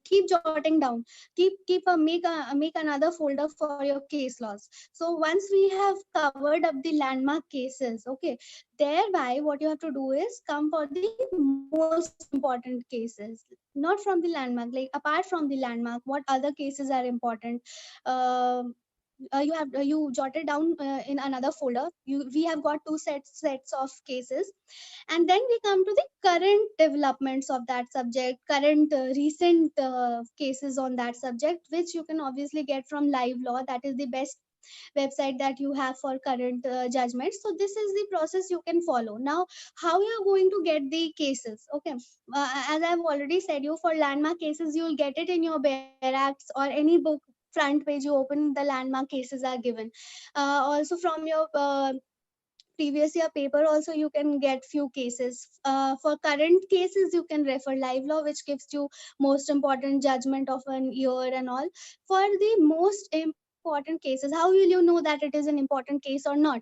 keep jotting down, make another folder for your case laws. So once we have covered up the landmark cases, okay, thereby what you have to do is come for the most important cases, not from the landmark, like apart from the landmark, what other cases are important. uh, you jotted down in another folder. We have got two sets of cases, and then we come to the current developments of that subject, current recent cases on that subject, which you can obviously get from Live Law. That is the best website that you have for current judgments. So this is the process you can follow. Now, how you are going to get the cases? Okay, as I've already said, you for landmark cases, you will get it in your bare acts or any book. Front page you open, the landmark cases are given. Also from your previous year paper also you can get few cases. For current cases you can refer Live Law, which gives you most important judgment of an year and all. For the most important cases, how will you know that it is an important case or not?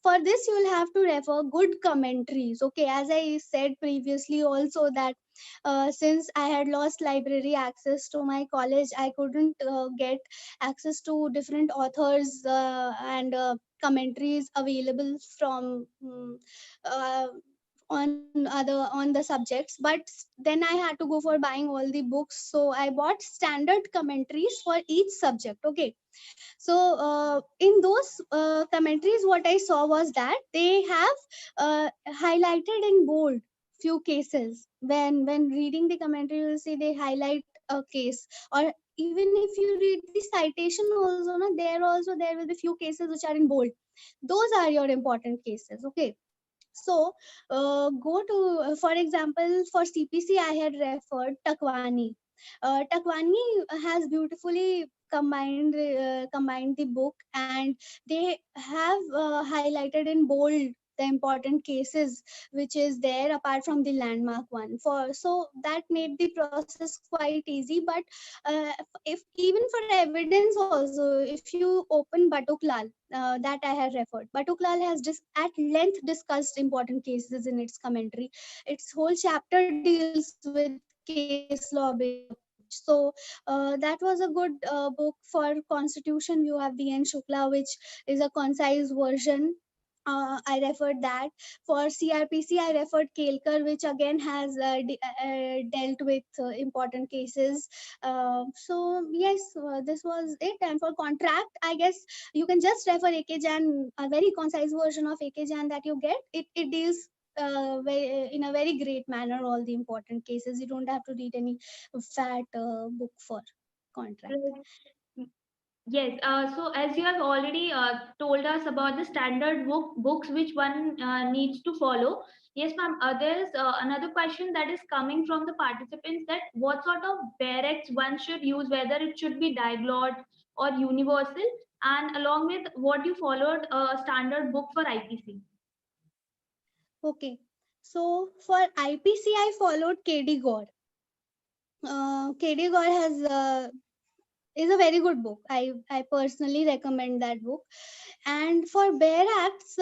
For this you will have to refer good commentaries. Okay, as I said previously also that since I had lost library access to my college, I couldn't get access to different authors and commentaries available from on the subjects. But then I had to go for buying all the books, so I bought standard commentaries for each subject. Okay, so in those commentaries what I saw was that they have highlighted in bold few cases. When reading the commentary, you will see they highlight a case. Or even if you read the citation also, na, there will be few cases which are in bold. Those are your important cases. Okay, so go to for example, for CPC I had referred Takwani. Takwani has beautifully combined the book, and they have highlighted in bold the important cases which is there apart from the landmark one. For so that made the process quite easy. But if even for evidence also, if you open Batuklal, that I had referred, Batuklal has just at length discussed important cases in its commentary. Its whole chapter deals with case law based approach. So that was a good book. For constitution, you have the N Shukla, which is a concise version. I referred that. For CRPC, I referred Kelkar, which again has dealt with important cases. So yes, this was it. And for contract, I guess you can just refer AK Jan, a very concise version of AK Jan that you get. It deals in a very great manner all the important cases. You don't have to read any fat book for contract. Right. Yes, so as you have already told us about the standard books which one needs to follow, Yes, ma'am. There's another question that is coming from the participants, that what sort of barracks one should use, whether it should be diglot or universal, and along with what you followed a standard book for IPC. Okay. So for IPC, I followed KD Gore. KD Gore is a very good book. I personally recommend that book. And for Bare Acts,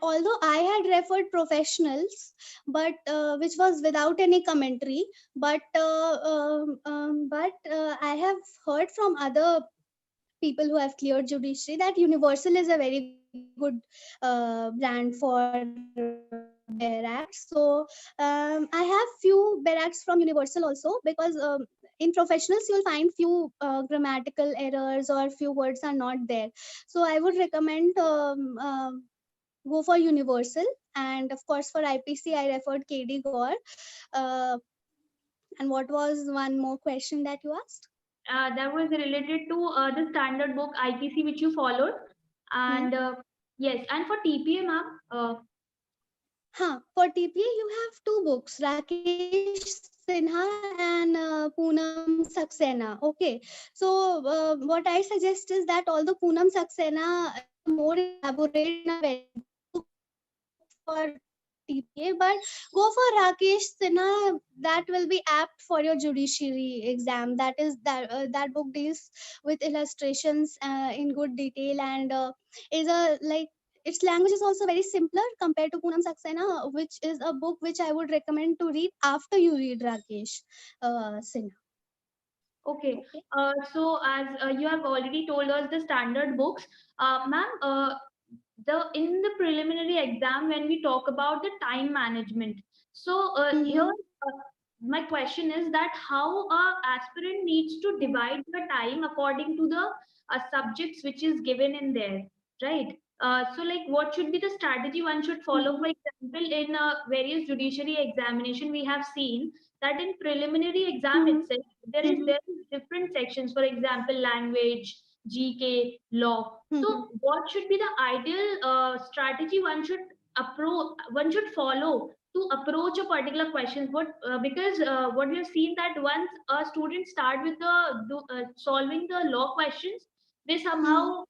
although I had referred professionals, but which was without any commentary, but I have heard from other people who have cleared judiciary that Universal is a very good brand for Bare Acts. So I have few Bare Acts from Universal also, because in professionals you'll find few grammatical errors or few words are not there. So I would recommend go for Universal. And of course for IPC I referred KD Gore. uh, and what was one more question that you asked? That was related to the standard book IPC which you followed, Hmm. and yes, and for TPA, ma'am. For TPA, you have two books, Rakesh Sinha and Poonam Saxena. Okay, so what I suggest is that although Poonam Saxena is a more elaborate and a very good book for TPA, but go for Rakesh Sinha. That will be apt for your judiciary exam. That book deals with illustrations in good detail, and is a like its language is also very simpler compared to Poonam Saxena, which is a book which I would recommend to read after you read Rakesh Sinha. Okay, Okay. so as you have already told us the standard books, ma'am, the in the preliminary exam when we talk about the time management, so here Mm-hmm. my question is that how a aspirant needs to divide the time according to the subjects which is given in there, right? So like what should be the strategy one should follow? Mm-hmm. For example, in various judiciary examination, we have seen that in preliminary exam Mm-hmm. itself Mm-hmm. there is different sections. For example, language, GK, law. Mm-hmm. So what should be the ideal strategy one should follow to approach a particular question? What because what we have seen that once a student start with solving the law questions, they Mm-hmm. somehow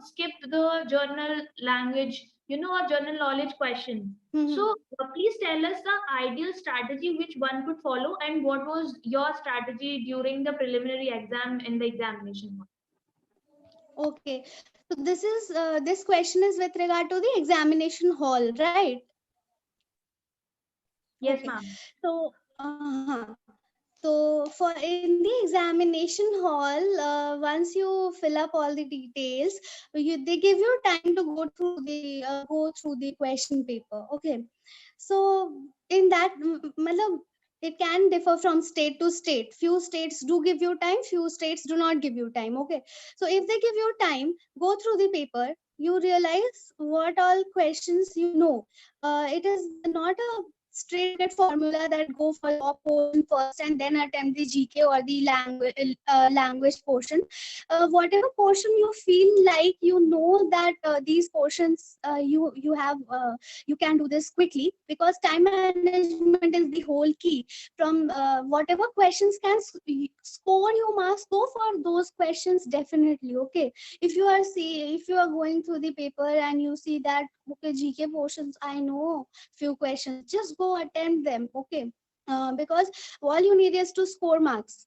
skip the journal language, or general knowledge question. Mm-hmm. So please tell us the ideal strategy which one could follow, and what was your strategy during the preliminary exam in the examination hall? Okay. So this question is with regard to the examination hall, right? Yes, Okay. ma'am. So so for in the examination hall, once you fill up all the details, they give you time to go through the question paper. Okay. So in that, matlab, it can differ from state to state. Few states do give you time, few states do not give you time. Okay. So if they give you time, go through the paper. You realize what all questions you know. It is not a straight forget formula that go for law portion first and then attempt the GK or the language portion. Whatever portion you feel like you know that these portions you can do this quickly, because time management is the whole key. From whatever questions can score you marks, go for those questions definitely. Okay. If you are going through the paper and you see that okay, GK portions I know few questions, just go attempt them. Okay. Because all you need is to score marks,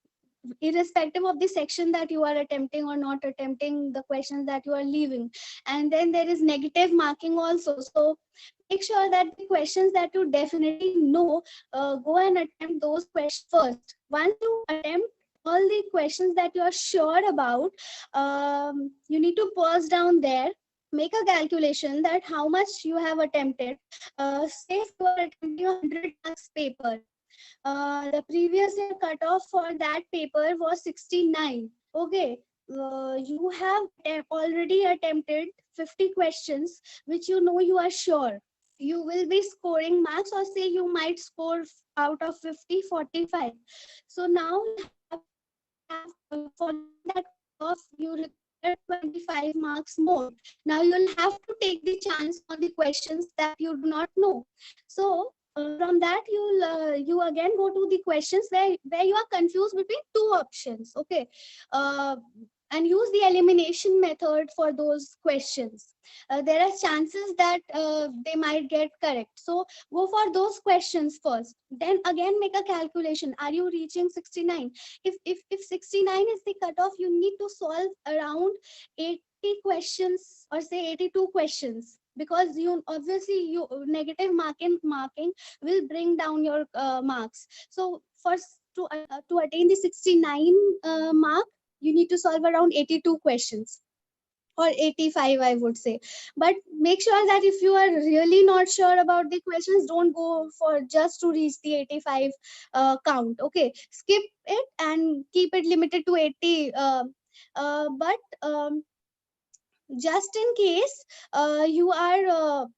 irrespective of the section that you are attempting or not attempting, the questions that you are leaving. And then there is negative marking also, so make sure that the questions that you definitely know, go and attempt those questions first. Once you attempt all the questions that you are sure about, you need to pause down there, make a calculation that how much you have attempted. Say if you are attempting a 100 marks paper, the previous year cutoff for that paper was 69. Okay. You have already attempted 50 questions, which you know you are sure you will be scoring marks, or say you might score out of 50, 45. So now you have following that cutoff, you require get 25 marks more. Now you'll have to take the chance on the questions that you do not know. So from that you again go to the questions where you are confused between two options. Okay. uh, and use the elimination method for those questions. There are chances that they might get correct, so go for those questions first, then again make a calculation. Are you reaching 69? If 69 is the cutoff, you need to solve around 80 questions, or say 82 questions, because you obviously you negative marking will bring down your marks. So first, to attain the 69 mark, you need to solve around 82 questions, or 85, I would say. But make sure that if you are really not sure about the questions, don't go for just to reach the 85 count. Okay, skip it and keep it limited to 80. But just in case you are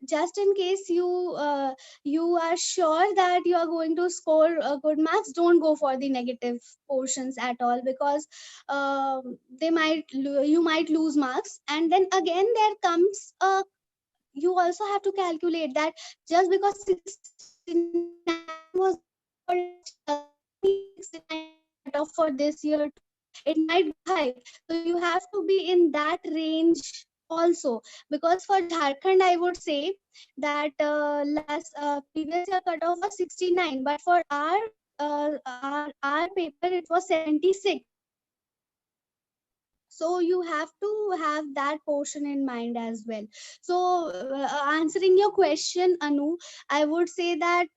just in case you are sure that you are going to score good marks, don't go for the negative portions at all, because you might lose marks. And then again there comes you also have to calculate that just because 69 was for 69 cutoff for this year, it might go high, so you have to be in that range also. Because for Jharkhand, I would say that last previous year cutoff was 69, but for our paper it was 76. So you have to have that portion in mind as well. So answering your question, Anu, I would say that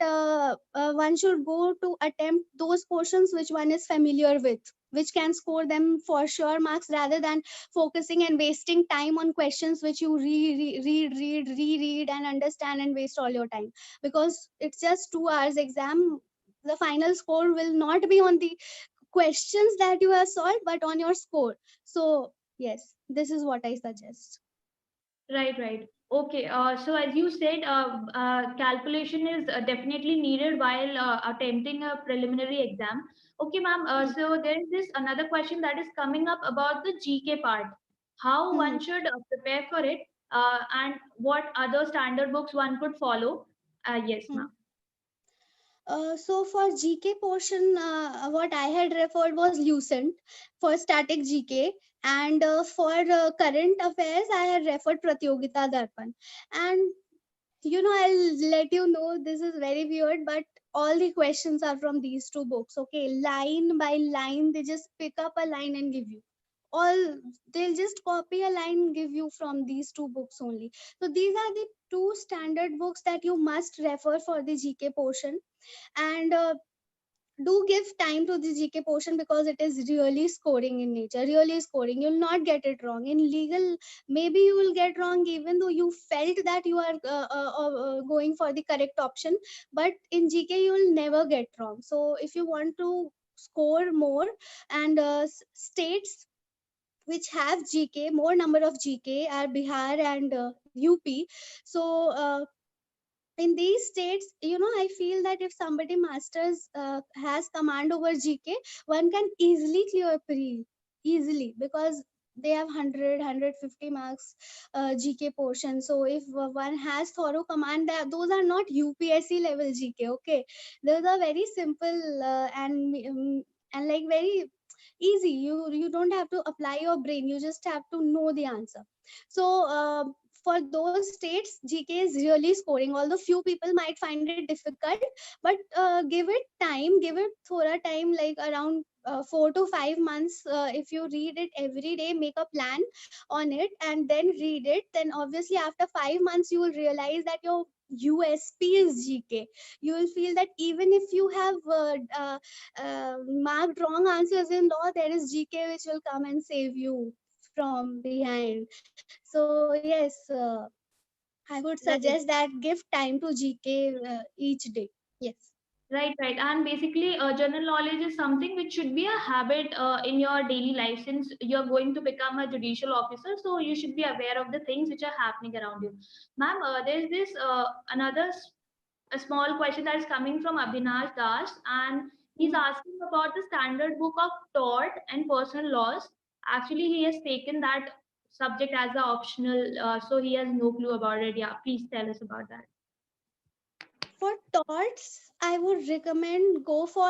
one should go to attempt those portions which one is familiar with, which can score them for sure marks, rather than focusing and wasting time on questions which you reread and understand and waste all your time. Because it's just 2 hours exam, the final score will not be on the questions that you have solved, but on your score. So yes, this is what I suggest. Right, right. Okay. So as you said, calculation is definitely needed while attempting a preliminary exam. Okay, ma'am. So there is this another question that is coming up about the GK part. How Hmm. one should prepare for it, and what other standard books one could follow. Yes, Hmm. ma'am. So for GK portion, what I had referred was Lucent for static GK, and for current affairs, I had referred Pratyogita Darpan. And I'll let you know, this is very weird, but all the questions are from these two books. Okay, line by line, they just pick up a line and give you. They'll just copy a line, give you from these two books only. So these are the two standard books that you must refer for the GK portion. And do give time to the GK portion, because it is really scoring in nature, really scoring. You'll not get it wrong. In legal, maybe you will get wrong even though you felt that you are going for the correct option. But in GK, you will never get wrong. So if you want to score more, and states which have GK, more number of GK are Bihar and UP. So in these states, I feel that if somebody masters has command over GK, one can easily clear pre easily, because they have 100 marks GK portion. So if one has thorough command, those are not UPSC level GK. Okay, those are very simple and like very easy. You don't have to apply your brain, you just have to know the answer. So for those states, GK is really scoring, although few people might find it difficult. But give it time, give it thorough time, like around 4 to 5 months. If you read it every day, make a plan on it and then read it, then obviously after 5 months you will realize that your USP is GK. You will feel that even if you have marked wrong answers in law, there is GK which will come and save you from behind. So yes, I would suggest Right. that give time to GK each day. Yes. Right, right. And basically, general knowledge is something which should be a habit in your daily life, since you're going to become a judicial officer. So you should be aware of the things which are happening around you. Ma'am, there's this a small question that is coming from Abhinash Das, and he's Hmm. asking about the standard book of tort and personal laws Actually, he has taken that subject as a optional, so he has no clue about it. Yeah, please tell us about that. For torts, I would recommend go for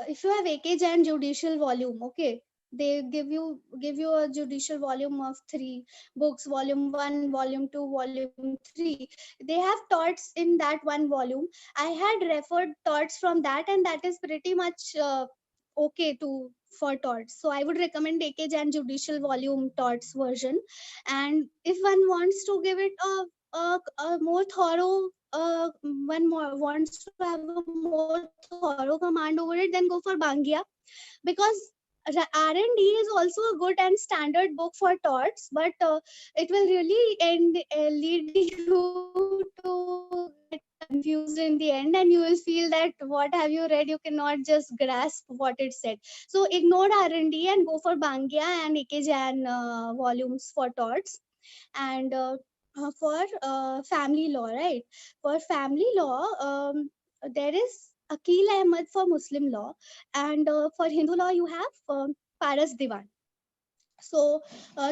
if you have AKJ and judicial volume. Okay, they give you a judicial volume of 3 books, volume 1, volume 2, volume 3. They have torts in that one volume. I had referred torts from that, and that is pretty much okay to for torts. So I would recommend AKJ and judicial volume torts version. And if one wants to give it a more thorough one more wants to have a more thorough command over it, then go for Bangia, because R&D is also a good and standard book for torts, but it will really lead you to get confused in the end, and you will feel that what have you read, you cannot just grasp what it said. So ignore R&D and go for Bangia and Ekejan volumes for torts. And for family law, right? For family law, there is Akil Ahmed for Muslim law, and for Hindu law, you have Paras Diwan. So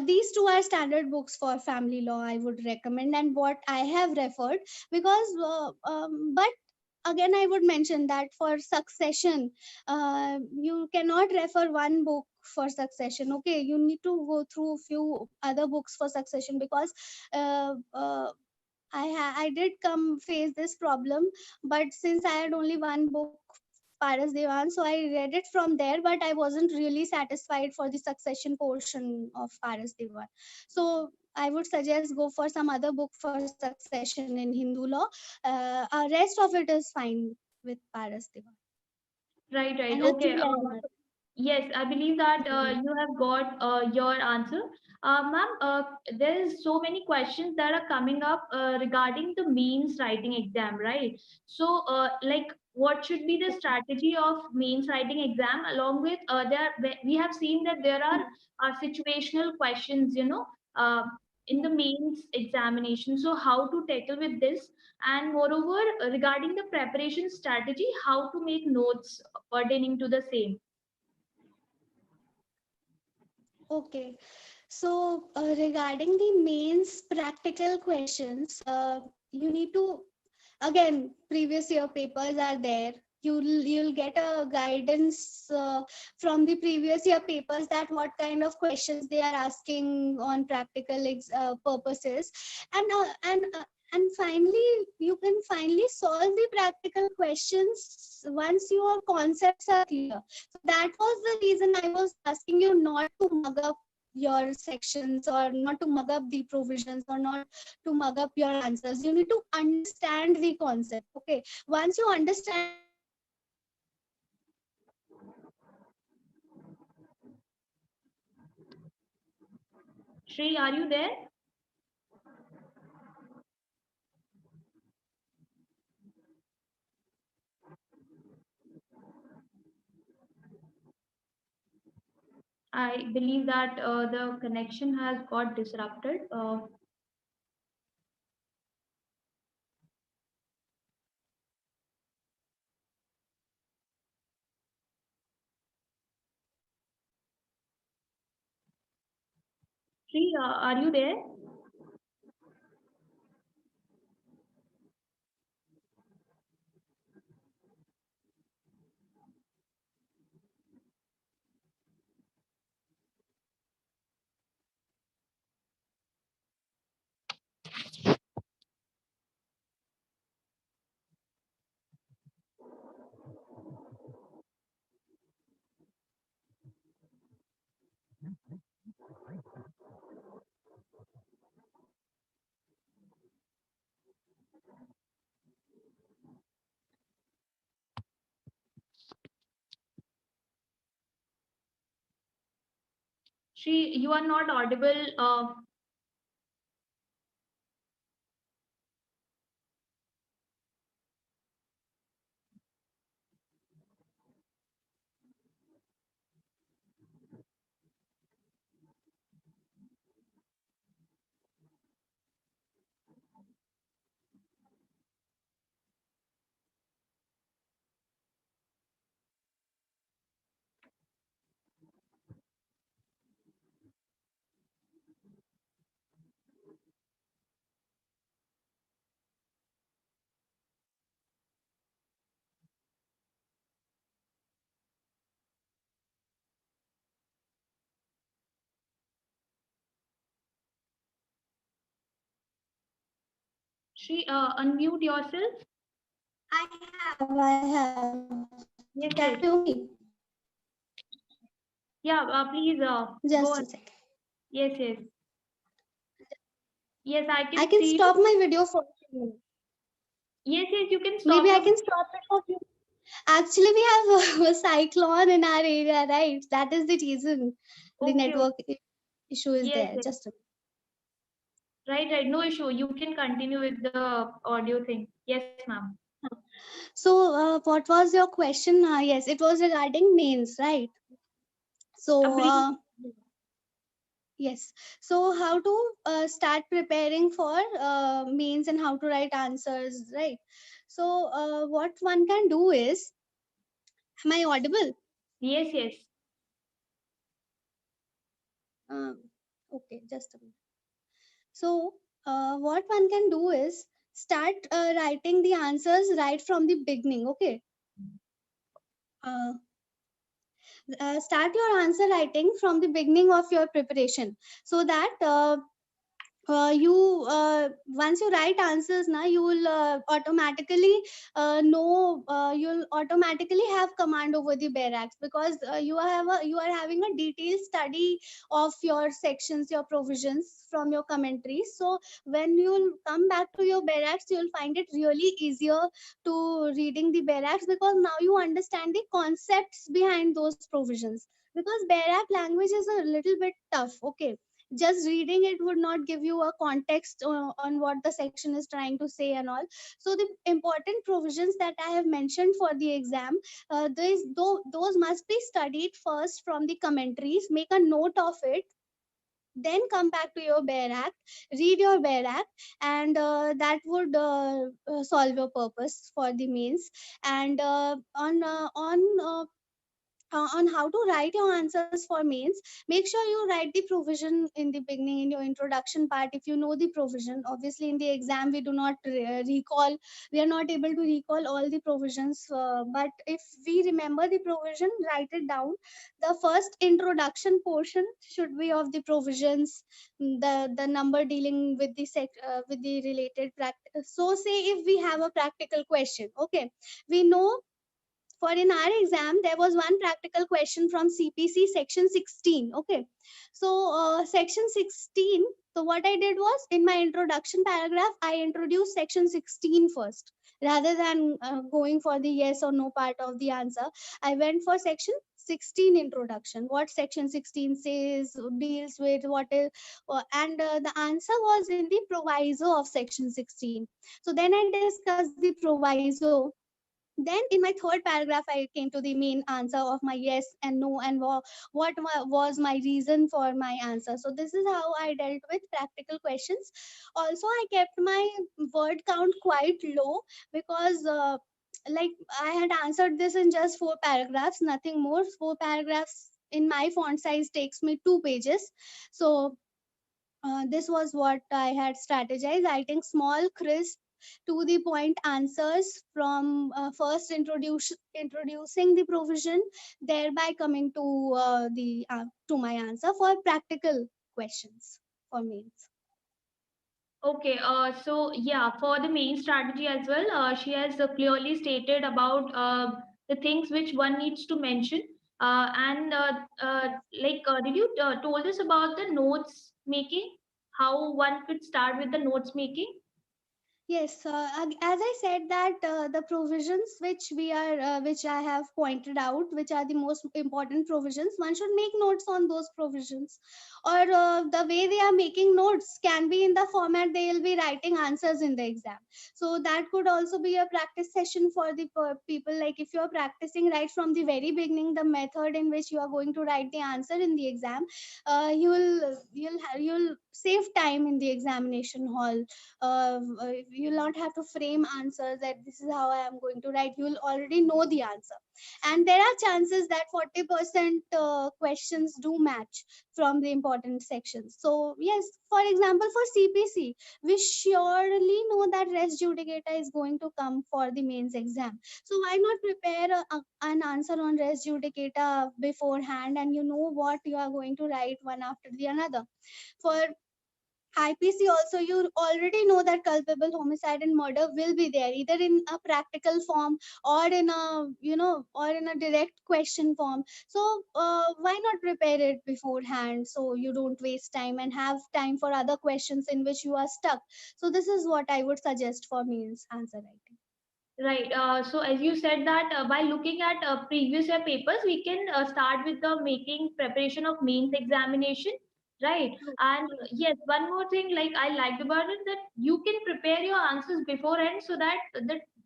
these two are standard books for family law. I would recommend, and what I have referred, because but again I would mention that for succession, you cannot refer one book for succession. Okay, you need to go through few other books for succession, because I did come face this problem, but since I had only one book, Paras Devan, so I read it from there, but I wasn't really satisfied for the succession portion of Paras Devan. So I would suggest go for some other book for succession in Hindu law. Rest of it is fine with Paras Devan Right, right. and Okay. Akil Ahmed. Yes, I believe that you have got your answer. Ma'am, there is so many questions that are coming up regarding the means writing exam, right? So, like, what should be the strategy of means writing exam? Along with we have seen that there are situational questions, in the mains examination. So, how to tackle with this? And moreover, regarding the preparation strategy, how to make notes pertaining to the same. Okay. So regarding the mains practical questions, you need to, again, previous year papers are there. You'll get a guidance from the previous year papers, that what kind of questions they are asking on practical purposes. And finally, you can finally solve the practical questions once your concepts are clear. So that was the reason I was asking you not to mug up your sections, or not to mug up the provisions, or not to mug up your answers. You need to understand the concept. Okay, once you understand the concept, you will be able to solve the practical questions. Shri, are you there? I believe that the connection has got disrupted. Shri, are you there? Shri, you are not audible. Shri, unmute yourself. I have. Yes, Can yes. you hear me? Yeah, please go Just on. a second. Yes, yes. Yes, I I can can see you. stop my video for a few minutes. Yes, yes, you can Maybe stop I your. can stop it for a few. Actually, we have a cyclone in our area, right? That is the reason the Okay, okay. network issue is Yes, there. yes. Just a Right, right. No issue. You can continue with the audio thing. Yes, ma'am. So, what was your question? Yes, it was regarding mains, right? A So, brief. yes. So, how to start preparing for mains and how to write answers, right? So, what one can do is, am I audible? Yes, yes. Um, okay, just a minute. So, what one can do is start writing the answers right from the beginning. Okay. Uh, Start your answer writing from the beginning of your preparation so that you once you write answers now you will automatically know you'll automatically have command over the barracks because you are having a detailed study of your sections, your provisions from your commentaries. So when you'll come back to your barracks you'll find it really easier to reading the barracks because now you understand the concepts behind those provisions, because barrack language is a little bit tough. Okay, just reading it would not give you a context on what the section is trying to say and all. So the important provisions that I have mentioned for the exam, those must be studied first from the commentaries, make a note of it, then come back to your bare act, read your bare act, and that would solve your purpose for the mains. And on how to write your answers for mains, make sure you write the provision in the beginning in your introduction part. If you know the provision, obviously in the exam we do not recall, we are not able to recall all the provisions, but if we remember the provision, write it down. The first introduction portion should be of the provisions, the number dealing with the with the related practice. So say if we have a practical question, okay, we know for in our exam there was one practical question from CPC section 16. Okay, so section 16, so what I did was in my introduction paragraph I introduced section 16 first, rather than going for the yes or no part of the answer. I went for section 16 introduction, what section 16 says, deals with, what is, and the answer was in the proviso of section 16. So then I discussed the proviso. Then in my third paragraph I came to the main answer of my yes and no, and was my reason for my answer. So this is how I dealt with practical questions. Also I kept my word count quite low because like I had answered this in just 4 paragraphs, nothing more. 4 paragraphs in my font size takes me 2 pages. So this was what I had strategized, writing small, crisp, to the point answers from first introducing the provision, thereby coming to my answer for practical questions for me. Okay, so yeah, for the main strategy as well, she has clearly stated about the things which one needs to mention. And did you told us about the notes making? How one could start with the notes making? Yes, as I said that the provisions which I have pointed out, which are the most important provisions, one should make notes on those provisions, or the way they are making notes can be in the format they will be writing answers in the exam. So that could also be a practice session for the people. Like if you are practicing right from the very beginning, the method in which you are going to write the answer in the exam, you'll save time in the examination hall. You'll not have to frame answers that this is how I am going to write. You'll already know the answer, and there are chances that 40% questions do match from the important sections. So yes, for example, for CPC, we surely know that res judicata is going to come for the mains exam. So why not prepare an answer on res judicata beforehand, and you know what you are going to write one after the another. For IPC also, you already know that culpable homicide and murder will be there either in a practical form or in a, or in a direct question form. So why not prepare it beforehand so you don't waste time and have time for other questions in which you are stuck. So this is what I would suggest for means answer writing. Right. So as you said that by looking at previous year papers, we can start with the making preparation of mains examination. Right. True. And yes, one more thing like I liked about it that you can prepare your answers beforehand so that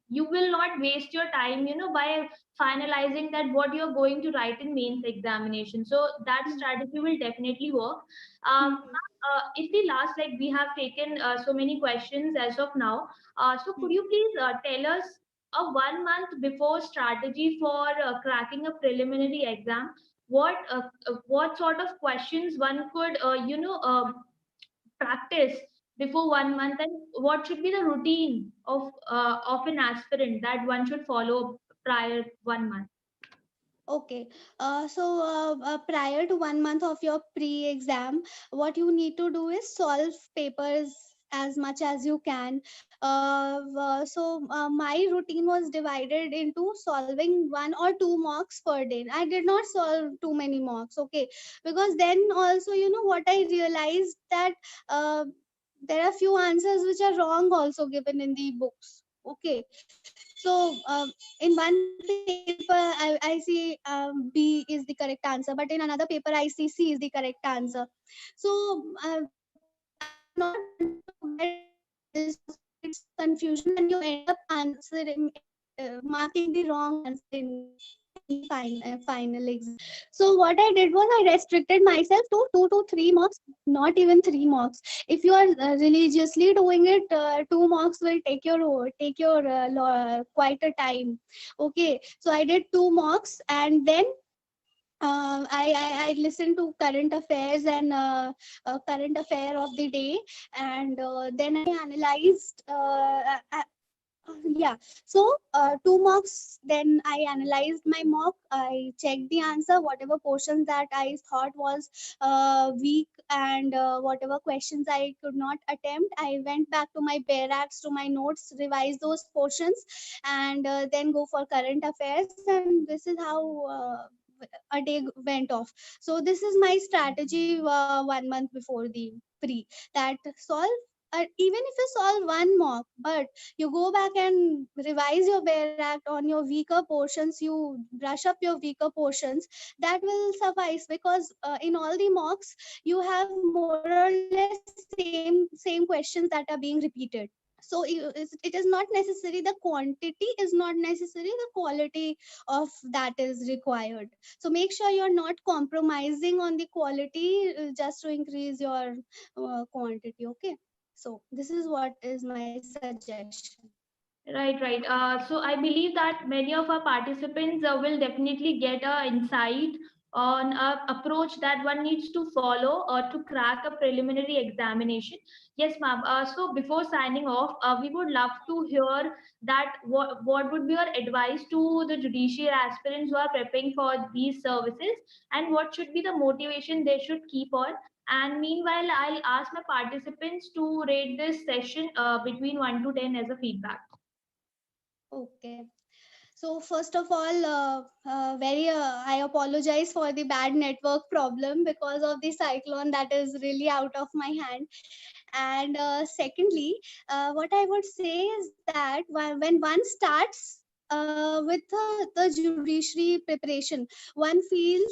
you will not waste your time, by finalizing that what you're going to write in mains examination. So that Hmm. strategy will definitely work. Hmm. If the last, like we have taken so many questions as of now, so Hmm. could you please tell us a 1 month before strategy for cracking a preliminary exam? What sort of questions one could practice before 1 month, and what should be the routine of an aspirant that one should follow prior 1 month? Okay, prior to 1 month of your pre-exam, what you need to do is solve papers as much as you can. My routine was divided into solving 1 or 2 mocks per day. I did not solve too many mocks, okay, because then also, what I realized that uh, there are few answers which are wrong also given in the books. Okay, so in one paper I see B is the correct answer, but in another paper I see C is the correct answer. So I did not want to get this, because it creates confusion and you end up answering, marking the wrong answer in the final exam. So what I did was I restricted myself to 2 to 3 mocks, not even 3 mocks. If you are religiously doing it, 2 mocks will take your quite a time. Okay, so I did 2 mocks, and then I listened to current affairs and current affair of the day, and then I analyzed. Yeah, so 2 mocks. Then I analyzed my mock. I checked the answer, whatever portions that I thought was weak, and whatever questions I could not attempt. I went back to my bare acts, to my notes, revised those portions, and then go for current affairs. And this is how a day went off. So this is my strategy 1 month before the pre, that solve. Even if you solve 1 mock, but you go back and revise your bare act on your weaker portions, you brush up your weaker portions, that will suffice, because in all the mocks you have more or less same questions that are being repeated. So it is not necessary, the quantity is not necessary, the quality of that is required. So make sure you're not compromising on the quality just to increase your quantity. Okay, so this is what is my suggestion. Right, right. So I believe that many of our participants will definitely get a insight on a approach that one needs to follow to crack a preliminary examination. Yes, ma'am. So before signing off, we would love to hear that what would be your advice to the judiciary aspirants who are preparing for these services, and what should be the motivation they should keep on. And meanwhile, I'll ask my participants to rate this session between 1 to 10 as a feedback. Okay. So first of all, I apologize for the bad network problem because of the cyclone that is really out of my hand. And secondly, what I would say is that when one starts with the judiciary preparation, one feels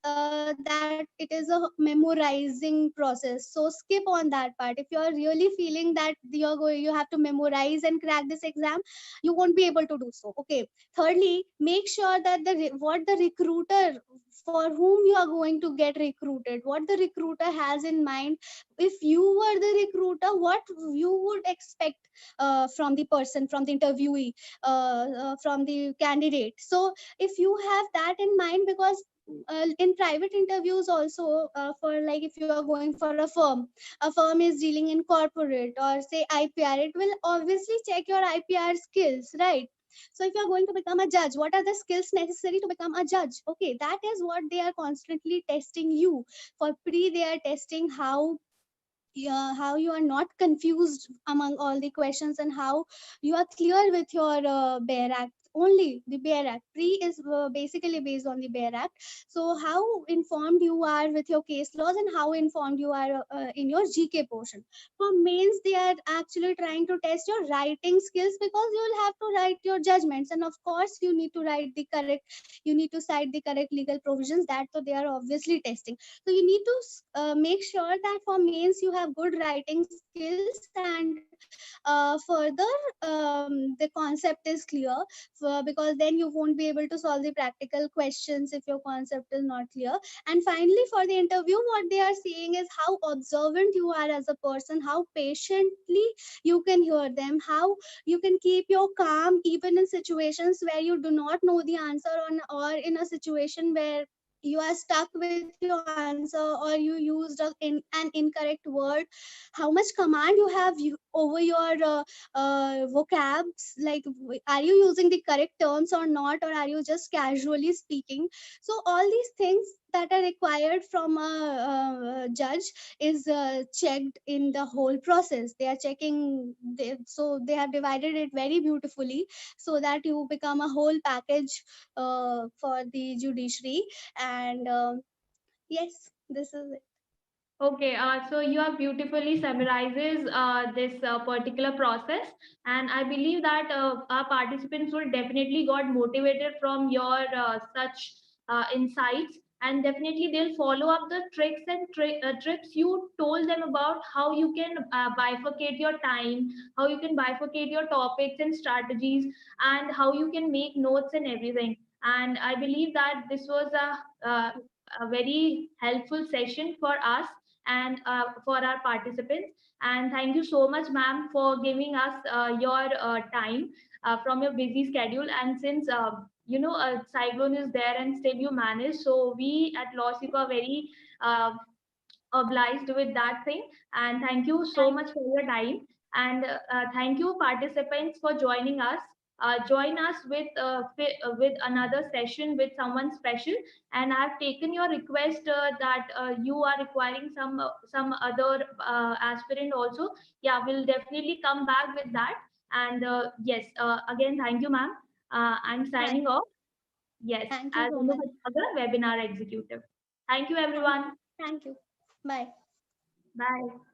that it is a memorizing process. So skip on that part. If you are really feeling that you have to memorize and crack this exam, you won't be able to do so. Okay. Thirdly, make sure that what the recruiter, for whom you are going to get recruited, what the recruiter has in mind. If you were the recruiter, what you would expect from the person, from the interviewee, from the candidate. So if you have that in mind, because in private interviews also, for like if you are going for a firm is dealing in corporate or say IPR, it will obviously check your IPR skills, right? So if you're going to become a judge, what are the skills necessary to become a judge? Okay, that is what they are constantly testing you. For pre, they are testing how how you are not confused among all the questions, and how you are clear with your bare act. Only the bare act pre is basically based on the bare act. So how informed you are with your case laws, and how informed you are in your GK portion. For mains, they are actually trying to test your writing skills, because you will have to write your judgments, and of course you need to write the correct, you need to cite the correct legal provisions, that so they are obviously testing. So you need to make sure that for mains you have good writing skills, and further, the concept is clear, because then you won't be able to solve the practical questions if your concept is not clear. And finally, for the interview, what they are seeing is how observant you are as a person, how patiently you can hear them, how you can keep your calm even in situations where you do not know the answer on, or in a situation where you are stuck with your answer, or you used an incorrect word. How much command you have over your vocabs, like are you using the correct terms or not, or are you just casually speaking. So all these things that are required from a judge is checked in the whole process. They are checking, so they have divided it very beautifully, so that you become a whole package for the judiciary. And yes, this is it. Okay, so you have beautifully summarizes this particular process, and I believe that our participants will definitely got motivated from your such insights, and definitely they'll follow up the tricks and tricks you told them about how you can bifurcate your time, how you can bifurcate your topics and strategies, and how you can make notes and everything. And I believe that this was a very helpful session for us and for our participants. And thank you so much, ma'am, for giving us your time from your busy schedule. And since a cyclone is there and still you manage, so we at LawSIP are very uh, obliged with that thing. And thank you so Thank much for your time. And thank you, participants, for joining us. Join us with another session with someone special. And I've taken your request that you are requiring some other aspirant also. Yeah, we'll definitely come back with that. And yes, again, thank you, ma'am. I'm thank signing off. Yes, thank you as so much. Anubhav, webinar executive. Thank you, Thank everyone. thank you. Bye. Bye.